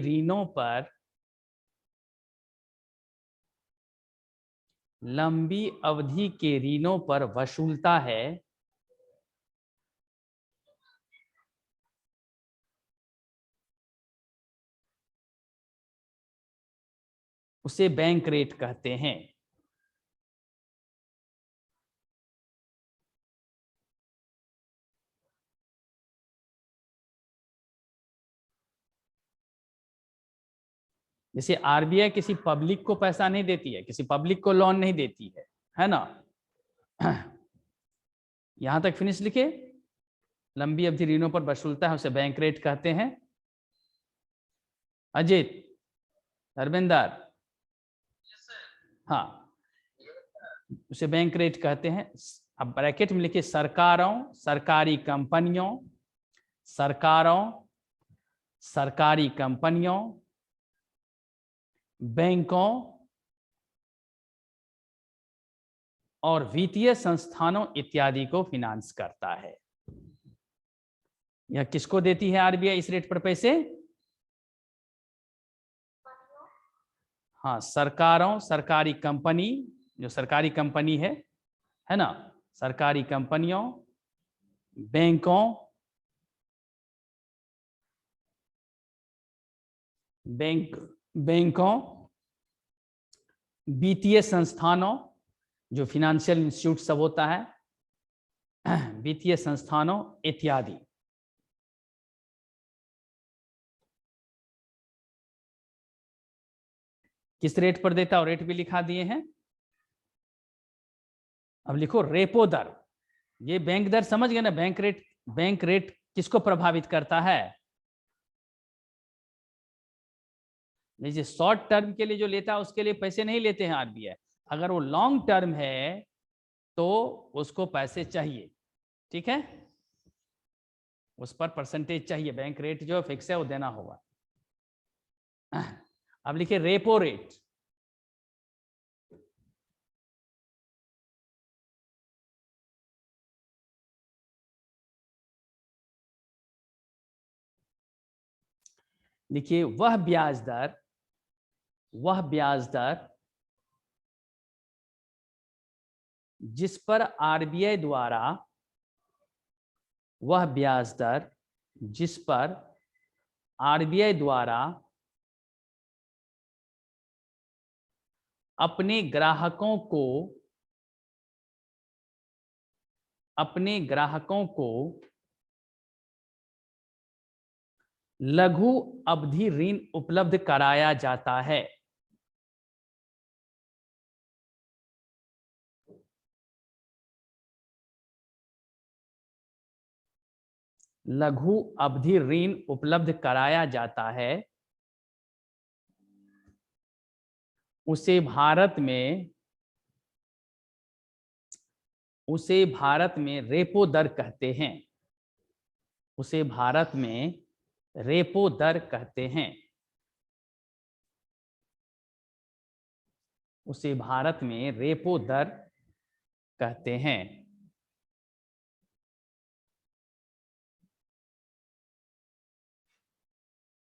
ऋणों पर वसूलता है। उसे बैंक रेट कहते हैं। जैसे RBI किसी पब्लिक को पैसा नहीं देती है, किसी पब्लिक को लोन नहीं देती है ना। यहां तक फिनिश लिखे। लंबी अवधि ऋणों पर वसूलता है, उसे बैंक रेट कहते हैं। अजित, धर्मेंद्र, हाँ, उसे बैंक रेट कहते हैं। अब ब्रैकेट में लिखिए सरकारों, सरकारी कंपनियों, बैंकों और वित्तीय संस्थानों इत्यादि को फिनांस करता है। यह किसको देती है RBI इस रेट पर पैसे? हाँ, सरकारों, सरकारी कंपनी, जो सरकारी कंपनी है ना, सरकारी कंपनियों, बैंकों, वित्तीय संस्थानों जो फिनेंशियल इंस्टीट्यूट सब होता है, वित्तीय संस्थानों इत्यादि। किस रेट पर देता है, और रेट भी लिखा दिए हैं। अब लिखो रेपो दर, ये बैंक दर समझ गए ना। बैंक रेट किसको प्रभावित करता है? जैसे शॉर्ट टर्म के लिए जो लेता है उसके लिए पैसे नहीं लेते हैं आरबीआई, अगर वो लॉन्ग टर्म है तो उसको पैसे चाहिए, ठीक है, उस पर परसेंटेज चाहिए। बैंक रेट जो फिक्स है वो देना होगा। अब लिखिए रेपो रेट, लिखिए वह ब्याज दर जिस पर आरबीआई द्वारा, वह ब्याज दर जिस पर आरबीआई द्वारा अपने ग्राहकों को लघु अवधि ऋण उपलब्ध कराया जाता है। लघु अवधि ऋण उपलब्ध कराया जाता है, उसे भारत में रेपो दर कहते हैं। उसे भारत में रेपो दर कहते हैं। उसे भारत में रेपो दर कहते हैं।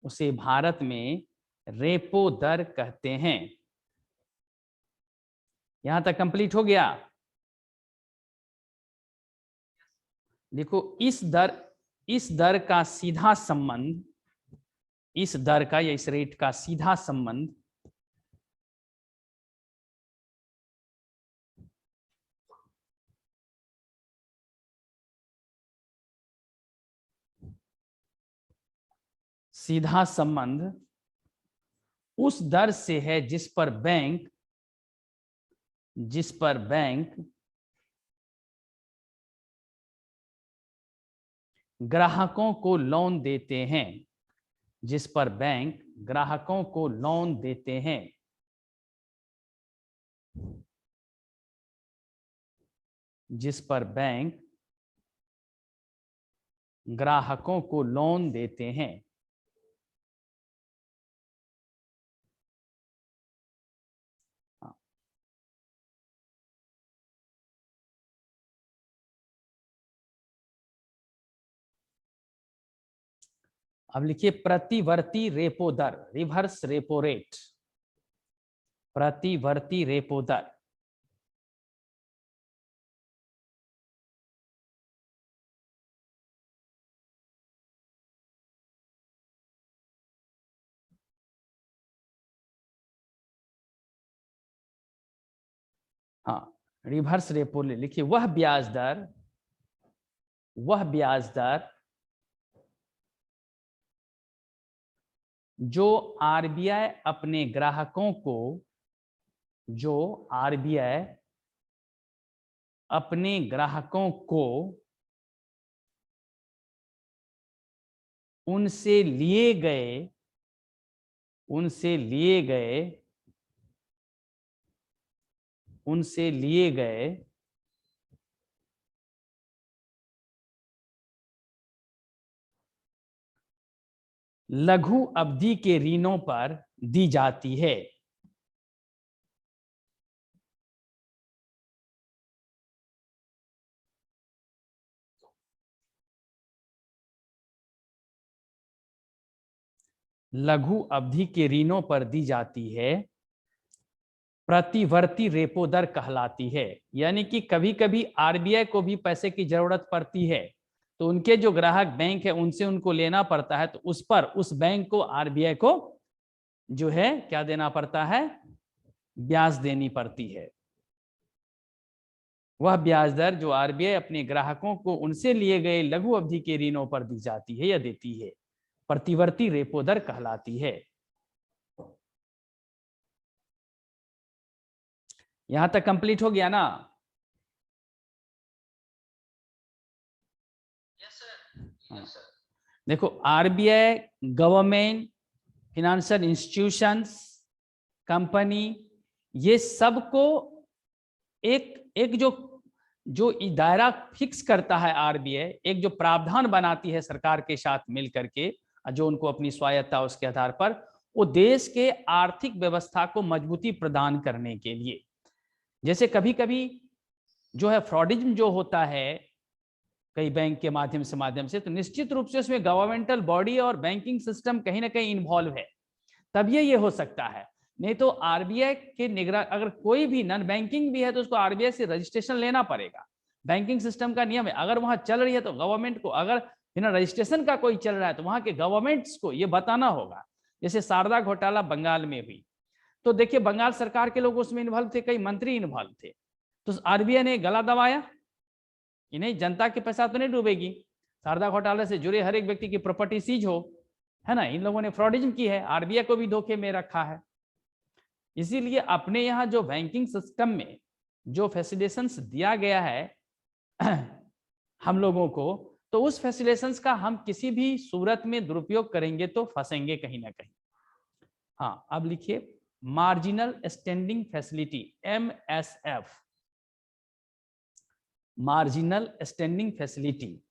उसे भारत में रेपो दर कहते हैं। यहां तक कंप्लीट हो गया। देखो इस दर का सीधा संबंध, इस दर का या इस रेट का सीधा संबंध उस दर से है जिस पर बैंक ग्राहकों को लोन देते हैं। जिस पर बैंक ग्राहकों को लोन देते हैं। जिस पर बैंक ग्राहकों को लोन देते हैं। अब लिखिए प्रतिवर्ती रेपो दर, रिवर्स रेपो रेट। प्रतिवर्ती रेपो दर, हाँ रिवर्स रेपो ले लिखिए वह ब्याज दर जो आरबीआई अपने ग्राहकों को, जो आरबीआई अपने ग्राहकों को उनसे लिए गए लघु अवधि के ऋणों पर दी जाती है। लघु अवधि के ऋणों पर दी जाती है, प्रतिवर्ती रेपो दर कहलाती है। यानी कि कभी कभी आरबीआई को भी पैसे की जरूरत पड़ती है, तो उनके जो ग्राहक बैंक है उनसे उनको लेना पड़ता है, तो उस पर उस बैंक को, आरबीआई को जो है क्या देना पड़ता है, ब्याज देनी पड़ती है। वह ब्याज दर जो आरबीआई अपने ग्राहकों को उनसे लिए गए लघु अवधि के ऋणों पर दी जाती है या देती है, प्रतिवर्ती रेपो दर कहलाती है। यहां तक कंप्लीट हो गया ना? देखो, RBI, government, financial institutions, company, ये सबको एक एक जो जो दायरा फिक्स करता है आरबीआई, एक जो प्रावधान बनाती है सरकार के साथ मिल करके, जो उनको अपनी स्वायत्ता उसके आधार पर, वो देश के आर्थिक व्यवस्था को मजबूती प्रदान करने के लिए। जैसे कभी कभी जो है फ्रॉडिज्म जो होता है कई बैंक के माध्यम से, तो निश्चित रूप से उसमें गवर्नमेंटल बॉडी और बैंकिंग सिस्टम कहीं ना कहीं इन्वॉल्व है, तब ये हो सकता है। नहीं तो आरबीआई के निगरान, अगर कोई भी नॉन बैंकिंग भी है तो उसको आरबीआई से रजिस्ट्रेशन लेना पड़ेगा। बैंकिंग सिस्टम का नियम है, अगर वहां चल रही है तो गवर्नमेंट को, अगर बिना रजिस्ट्रेशन का कोई चल रहा है तो वहां के गवर्नमेंट्स को ये बताना होगा। जैसे शारदा घोटाला बंगाल में हुई, तो देखिए बंगाल सरकार के लोग उसमें इन्वॉल्व थे, कई मंत्री इन्वॉल्व थे, तो आरबीआई ने गला दबाया कि नहीं, जनता के पैसा तो नहीं डूबेगी, शारदा घोटाले से जुड़े हर एक व्यक्ति की प्रॉपर्टी सीज हो, है ना। इन लोगों ने फ्रॉडिज्म की है, आरबीआई को भी धोखे में रखा है। इसीलिए अपने यहाँ जो बैंकिंग सिस्टम में जो फैसिलिटेशंस दिया गया है हम लोगों को, तो उस फैसिलिटेशंस का हम किसी भी सूरत में दुरुपयोग करेंगे तो फंसेंगे कहीं ना कहीं। हाँ, अब लिखिए marginal standing facility, MSF, marginal standing facility.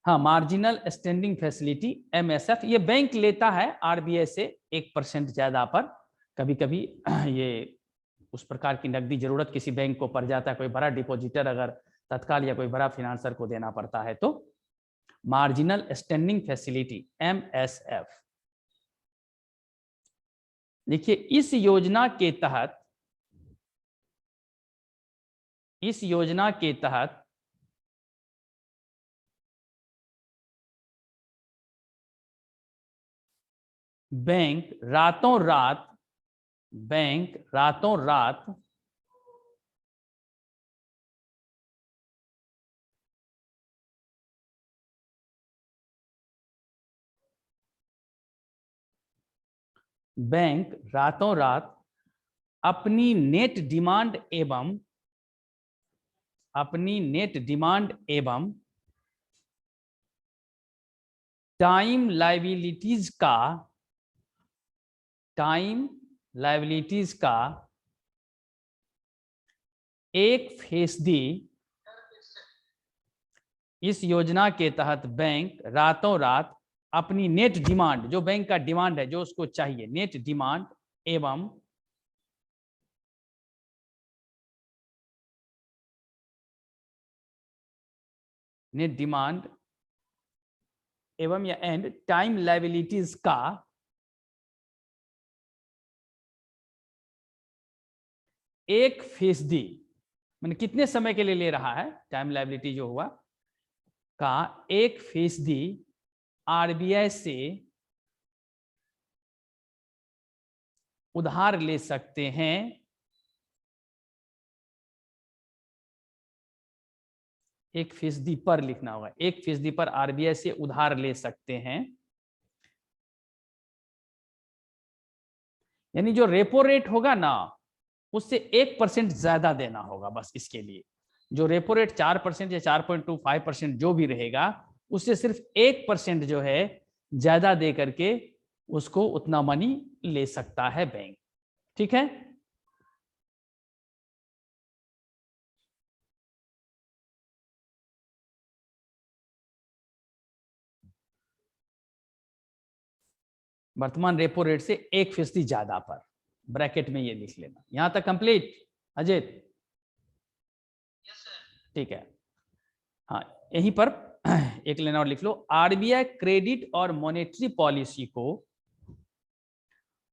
हाँ, मार्जिनल स्टैंडिंग फैसिलिटी, MSF, ये बैंक लेता है आरबीआई से 1% ज्यादा पर। कभी कभी ये उस प्रकार की नकदी जरूरत किसी बैंक को पड़ जाता है, कोई बड़ा डिपॉजिटर अगर तत्काल या कोई बड़ा फिनेंसर को देना पड़ता है, तो मार्जिनल स्टैंडिंग फैसिलिटी, MSF। देखिए इस योजना के तहत बैंक रातों रात अपनी नेट डिमांड एवं टाइम लायबिलिटीज का 1%, इस योजना के तहत बैंक रातों रात अपनी नेट डिमांड, जो बैंक का डिमांड है, जो उसको चाहिए, नेट डिमांड एवं या एंड टाइम लायबिलिटीज का 1%, मैंने कितने समय के लिए ले रहा है, टाइम लायबिलिटी जो हुआ का 1% आरबीआई से उधार ले सकते हैं, एक फीसदी पर लिखना होगा, 1% पर आरबीआई से उधार ले सकते हैं। यानी जो रेपो रेट होगा ना, उससे 1% ज्यादा देना होगा, बस इसके लिए। जो रेपो रेट 4% या 4.25% जो भी रहेगा, उससे सिर्फ 1% जो है ज्यादा दे करके उसको उतना मनी ले सकता है बैंक। ठीक है, वर्तमान रेपो रेट से 1% ज्यादा पर, ब्रैकेट में ये लिख लेना। यहां तक कंप्लीट अजित? ठीक है, हाँ यहीं पर एक लेना और लिख लो, आरबीआई क्रेडिट और मॉनेटरी पॉलिसी को,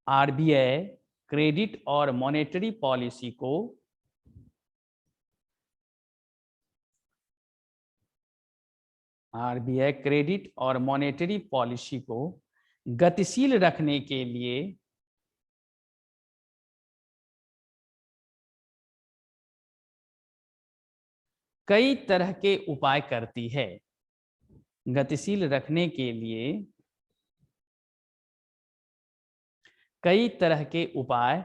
आरबीआई क्रेडिट और मॉनेटरी पॉलिसी को आरबीआई क्रेडिट और मॉनेटरी पॉलिसी को गतिशील रखने के लिए कई तरह के उपाय करती है। गतिशील रखने के लिए कई तरह के उपाय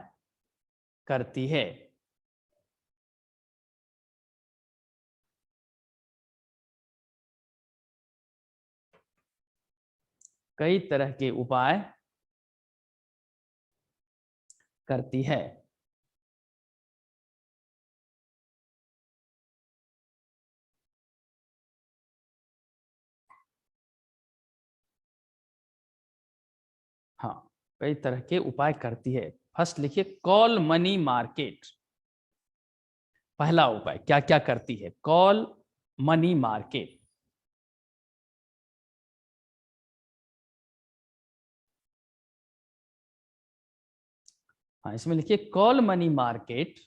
करती है। कई तरह के उपाय करती है। हाँ, कई तरह के उपाय करती है। फर्स्ट लिखिए कॉल मनी मार्केट। पहला उपाय क्या क्या करती है? Call money market. हाँ, इसमें लिखिए कॉल मनी मार्केट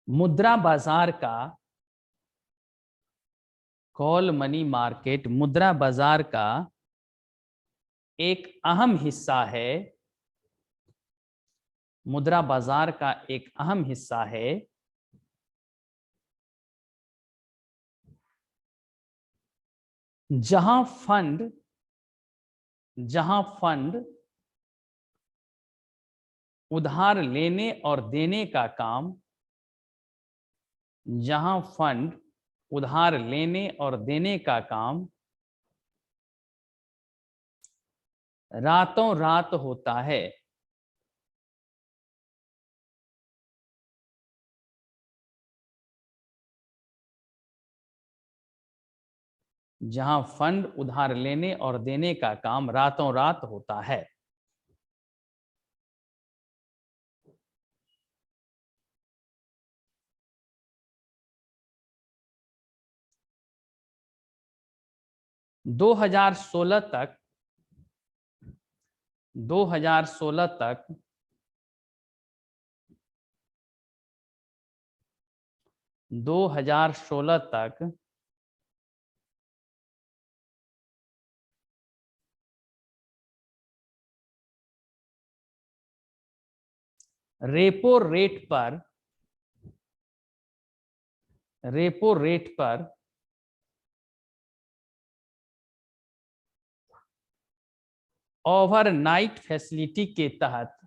मुद्रा बाजार का, कॉल मनी मार्केट मुद्रा बाजार का एक अहम हिस्सा है। मुद्रा बाजार का एक अहम हिस्सा है जहां फंड उधार लेने और देने का काम, जहां फंड उधार लेने और देने का काम रातों रात होता है। जहां फंड उधार लेने और देने का काम रातों रात होता है। दो हजार सोलह तक 2016 तक रेपो रेट पर ओवरनाइट फैसिलिटी के तहत,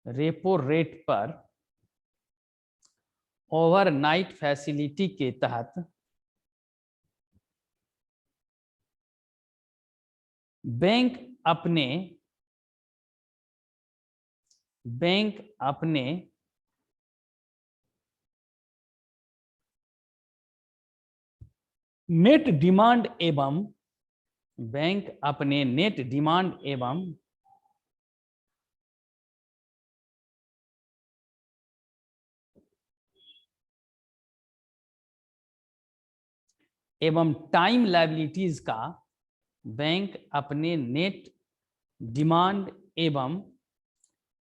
रेपो रेट पर ओवरनाइट फैसिलिटी के तहत बैंक अपने नेट डिमांड एवं टाइम लायबिलिटीज का, बैंक अपने नेट डिमांड एवं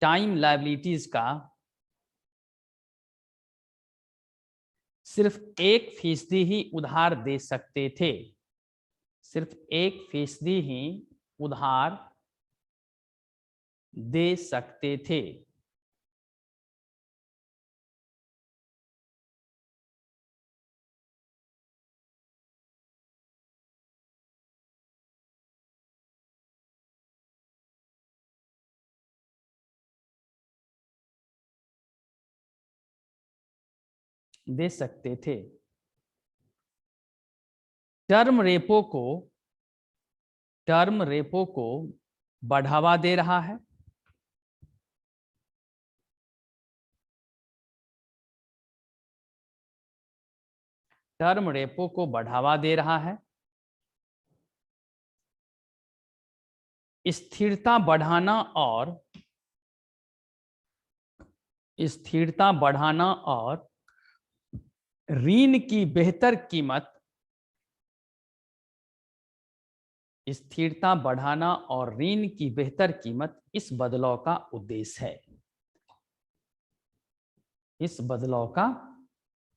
टाइम लायबिलिटीज का सिर्फ 1% ही उधार दे सकते थे। सिर्फ 1% ही उधार दे सकते थे। दे सकते थे। टर्म रेपो को बढ़ावा दे रहा है। टर्म रेपो को बढ़ावा दे रहा है। स्थिरता बढ़ाना और ऋण की बेहतर कीमत, स्थिरता बढ़ाना और ऋण की बेहतर कीमत इस बदलाव का उद्देश्य है। इस बदलाव का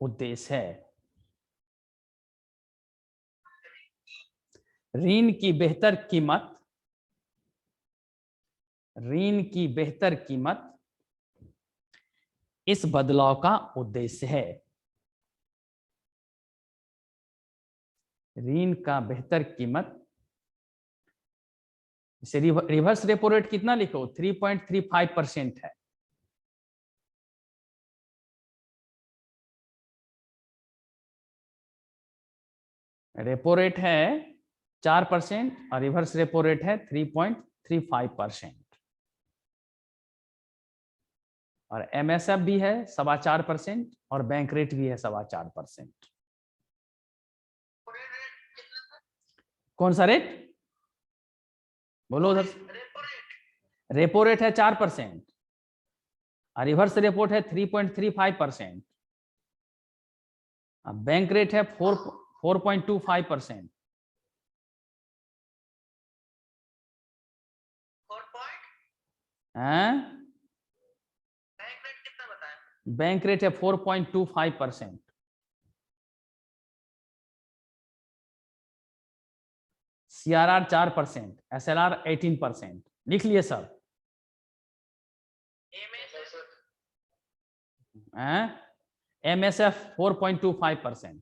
उद्देश्य है। ऋण की बेहतर कीमत, ऋण की बेहतर कीमत इस बदलाव का उद्देश्य है। ऋण का बेहतर कीमत, इसे रिवर्स रेपो रेट कितना लिखो, 3.35% है। रेपो रेट है 4% और रिवर्स रेपो रेट है 3.35%। और एमएसएफ भी है 4.25% और बैंक रेट भी है 4.25%। कौन सा रेट बोलो उधर? रेपो रेट है 4% और रिवर्स रेपो है 3.35%। बैंक रेट है 4.25%। बैंक रेट है 4.25%। CRR 4%, SLR 18%। लिख लिए सब? MSF 4.25%।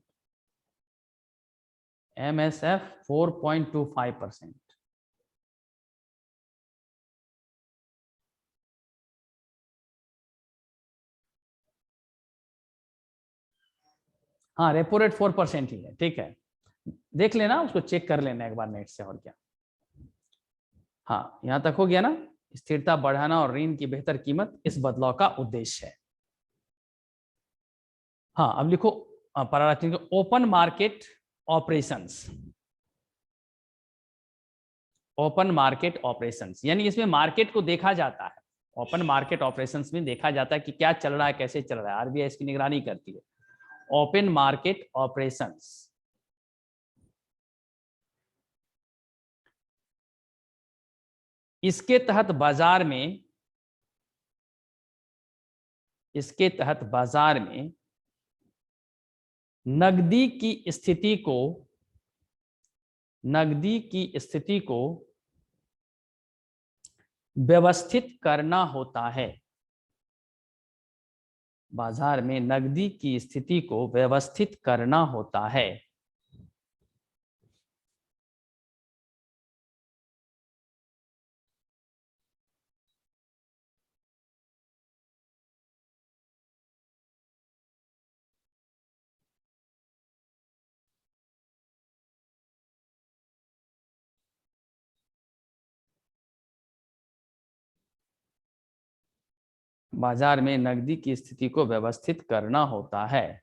MSF 4.25%। हाँ, रेपो रेट 4% ही है, ठीक है। देख लेना, उसको चेक कर लेना एक बार नेट से, और क्या। हाँ, यहां तक हो गया ना? स्थिरता बढ़ाना और ऋण की बेहतर कीमत इस बदलाव का उद्देश्य है। हाँ, अब लिखो परावर्तन open market operations. Open market operations यानी इसमें मार्केट को देखा जाता है। ओपन मार्केट ऑपरेशंस में देखा जाता है कि क्या चल रहा है, कैसे चल रहा है। आरबीआई इसकी निगरानी करती है। ओपन मार्केट ऑपरेशंस, इसके तहत बाजार में, इसके तहत बाजार में नकदी की स्थिति को, नकदी की स्थिति को व्यवस्थित करना होता है। बाजार में नकदी की स्थिति को व्यवस्थित करना होता है। बाजार में नकदी की स्थिति को व्यवस्थित करना होता है।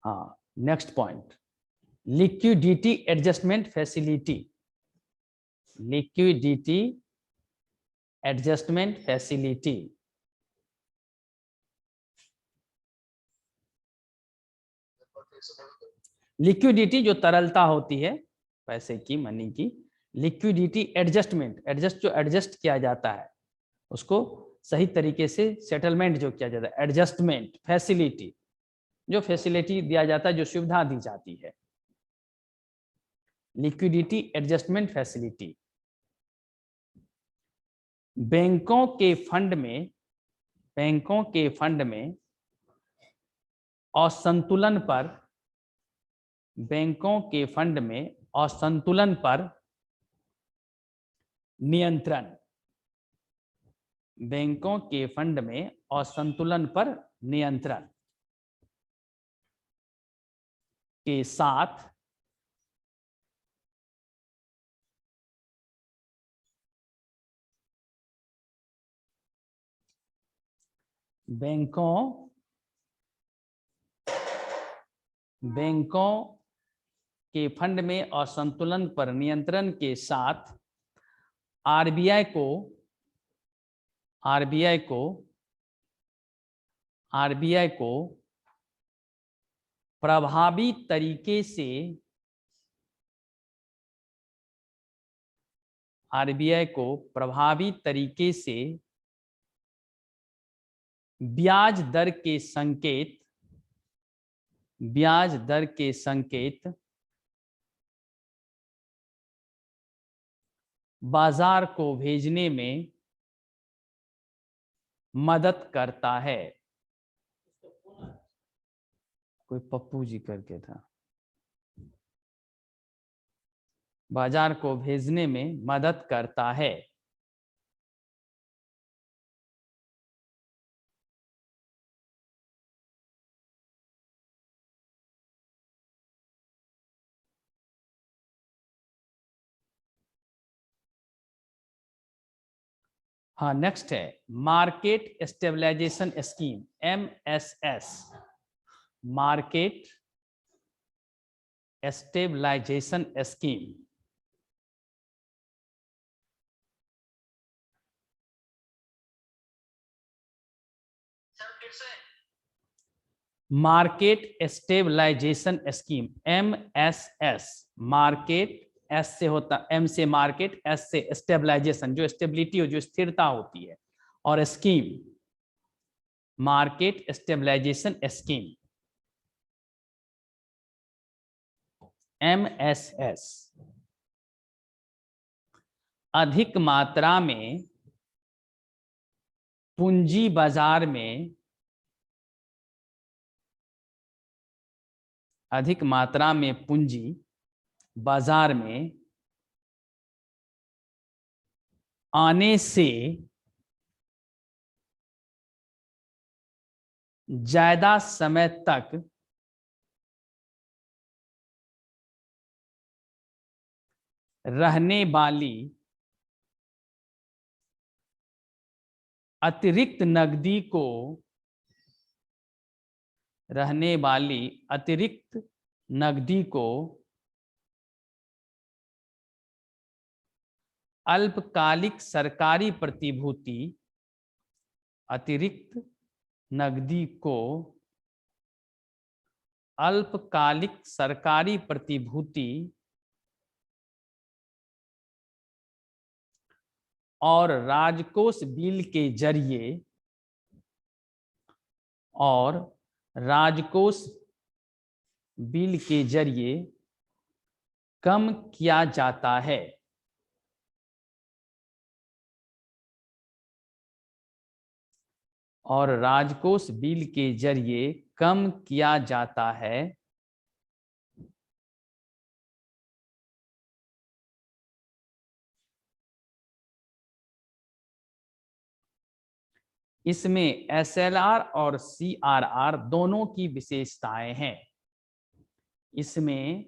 हाँ, next point, liquidity adjustment facility. Liquidity adjustment facility, liquidity जो तरलता होती है पैसे की, मनी की। लिक्विडिटी एडजस्टमेंट, एडजस्ट जो एडजस्ट किया जाता है उसको सही तरीके से सेटलमेंट जो किया जाता है। एडजस्टमेंट फैसिलिटी, जो फैसिलिटी दिया जाता है, जो सुविधा दी जाती है। लिक्विडिटी एडजस्टमेंट फैसिलिटी बैंकों के फंड में, बैंकों के फंड में असंतुलन पर, बैंकों के फंड में असंतुलन पर नियंत्रण, बैंकों के फंड में असंतुलन पर नियंत्रण के साथ बैंकों, बैंकों के फंड में असंतुलन पर नियंत्रण के साथ आरबीआई को, आरबीआई को, आरबीआई को प्रभावी तरीके से, आरबीआई को प्रभावी तरीके से ब्याज दर के संकेत, ब्याज दर के संकेत बाजार को भेजने में मदद करता है। कोई पप्पू जी करके था। बाजार को भेजने में मदद करता है। हाँ, नेक्स्ट है market stabilization scheme, MSS, market stabilization scheme. Market stabilization scheme, MSS, market S से होता, M से मार्केट, S से स्टेबलाइजेशन, जो स्टेबिलिटी हो, जो स्थिरता होती है, और scheme market stabilization scheme, MSS। अधिक मात्रा में पूंजी बाजार में, अधिक मात्रा में पूंजी बाजार में आने से ज्यादा समय तक रहने वाली अतिरिक्त नकदी को, रहने वाली अतिरिक्त नकदी को अल्पकालिक सरकारी प्रतिभूति, अतिरिक्त नकदी को अल्पकालिक सरकारी प्रतिभूति और राजकोष बिल के जरिए, और राजकोष बिल के जरिए कम किया जाता है। और राजकोष बिल के जरिए कम किया जाता है। इसमें SLR और CRR दोनों की विशेषताएं हैं। इसमें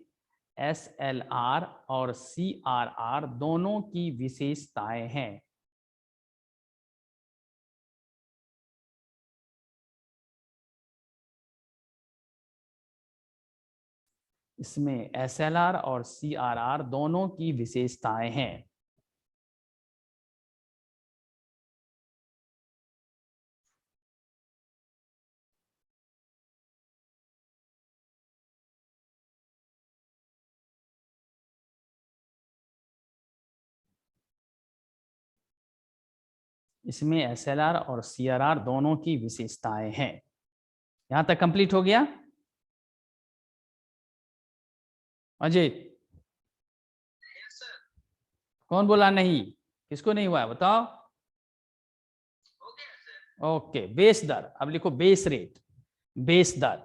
SLR और CRR दोनों की विशेषताएं हैं। इसमें SLR और CRR दोनों की विशेषताएं हैं। इसमें SLR और CRR दोनों की विशेषताएं हैं। यहां तक कंप्लीट हो गया अजय? कौन बोला नहीं? किसको नहीं हुआ है बताओ? ओके, बेस दर, अब लिखो बेस रेट, बेस दर।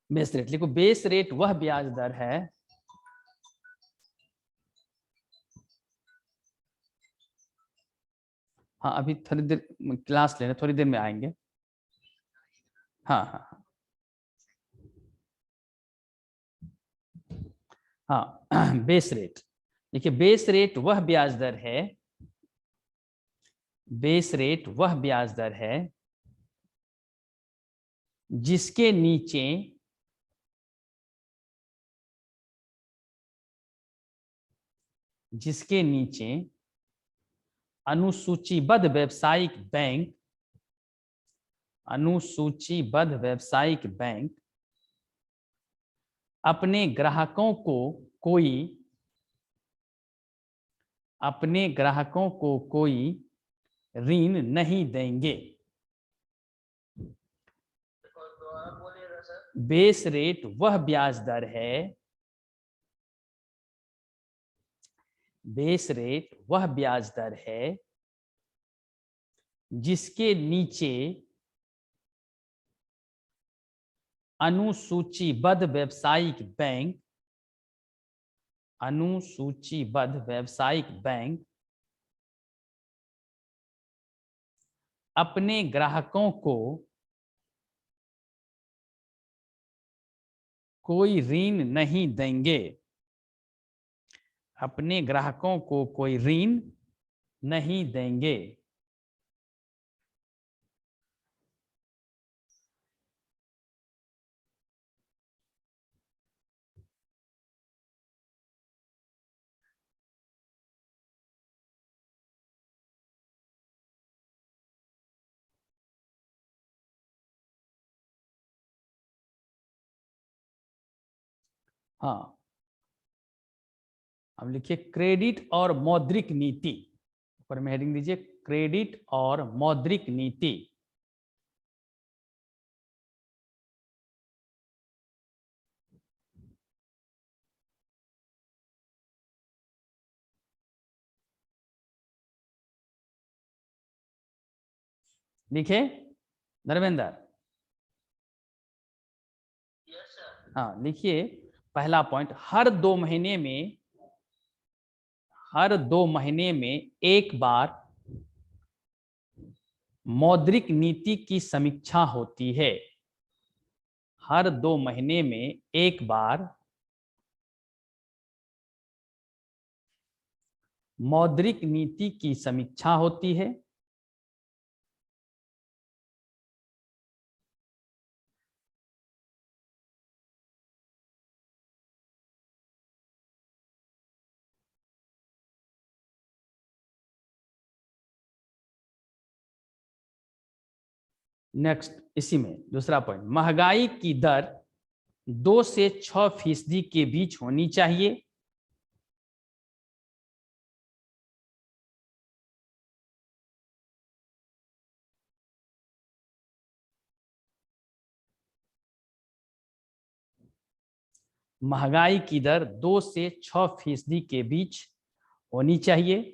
बेस रेट लिखो, बेस रेट वह ब्याज दर है, हाँ अभी थोड़ी देर क्लास लेने, थोड़ी देर में आएंगे। हाँ हाँ हाँ बेस रेट देखिए, बेस रेट वह ब्याज दर है, बेस रेट वह ब्याज दर है जिसके नीचे अनुसूचीबद्ध व्यावसायिक बैंक, अनुसूचीबद्ध व्यावसायिक बैंक अपने ग्राहकों को कोई अपने ग्राहकों को कोई ऋण नहीं देंगे। बेस रेट वह ब्याज दर है, बेस रेट वह ब्याज दर है जिसके नीचे अनुसूचीबद्ध व्यावसायिक बैंक, अनुसूचीबद्ध व्यावसायिक बैंक अपने ग्राहकों को कोई ऋण नहीं देंगे, अपने ग्राहकों को कोई ऋण नहीं देंगे। हाँ, अब लिखिए क्रेडिट और मौद्रिक नीति, ऊपर में हेडिंग दीजिए क्रेडिट और मौद्रिक नीति। लिखे धर्मेंद्र? हाँ लिखिए, पहला पॉइंट, हर 2 महीने में, हर 2 महीने में एक बार मौद्रिक नीति की समीक्षा होती है। हर 2 महीने में एक बार मौद्रिक नीति की समीक्षा होती है। नेक्स्ट, इसी में दूसरा पॉइंट, महंगाई की दर 2 से 6% के बीच होनी चाहिए। महंगाई की दर 2 से 6% के बीच होनी चाहिए।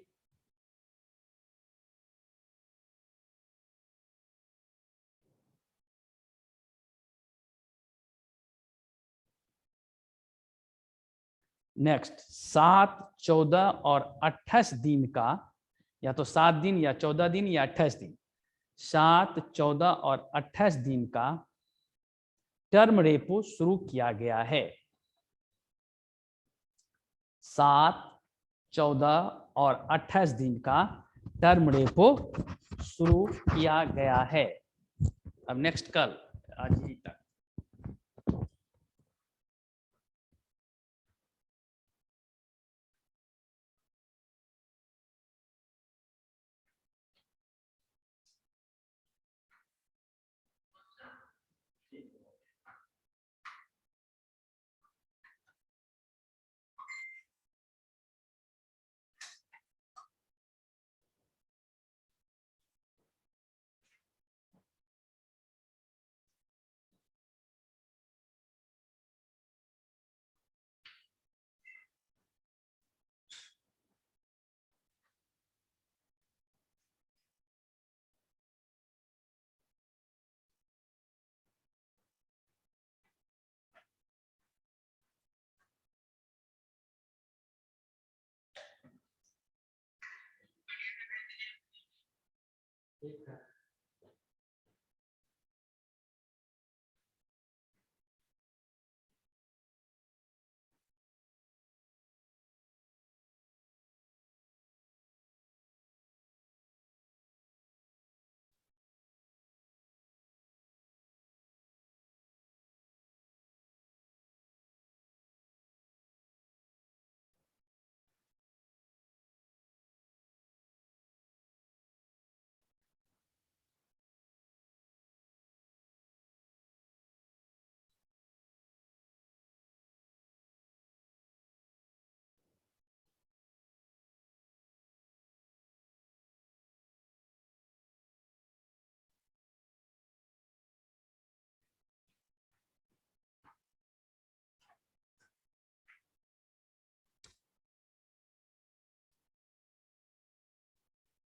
नेक्स्ट, 7, 14 और 28 दिन का, या तो 7 दिन या 14 दिन या 28 दिन, 7, 14 और 28 दिन का टर्म रेपो शुरू किया गया है। 7, 14 और 28 दिन का टर्म रेपो शुरू किया गया है। अब नेक्स्ट, कल आज ही तक ठीक है।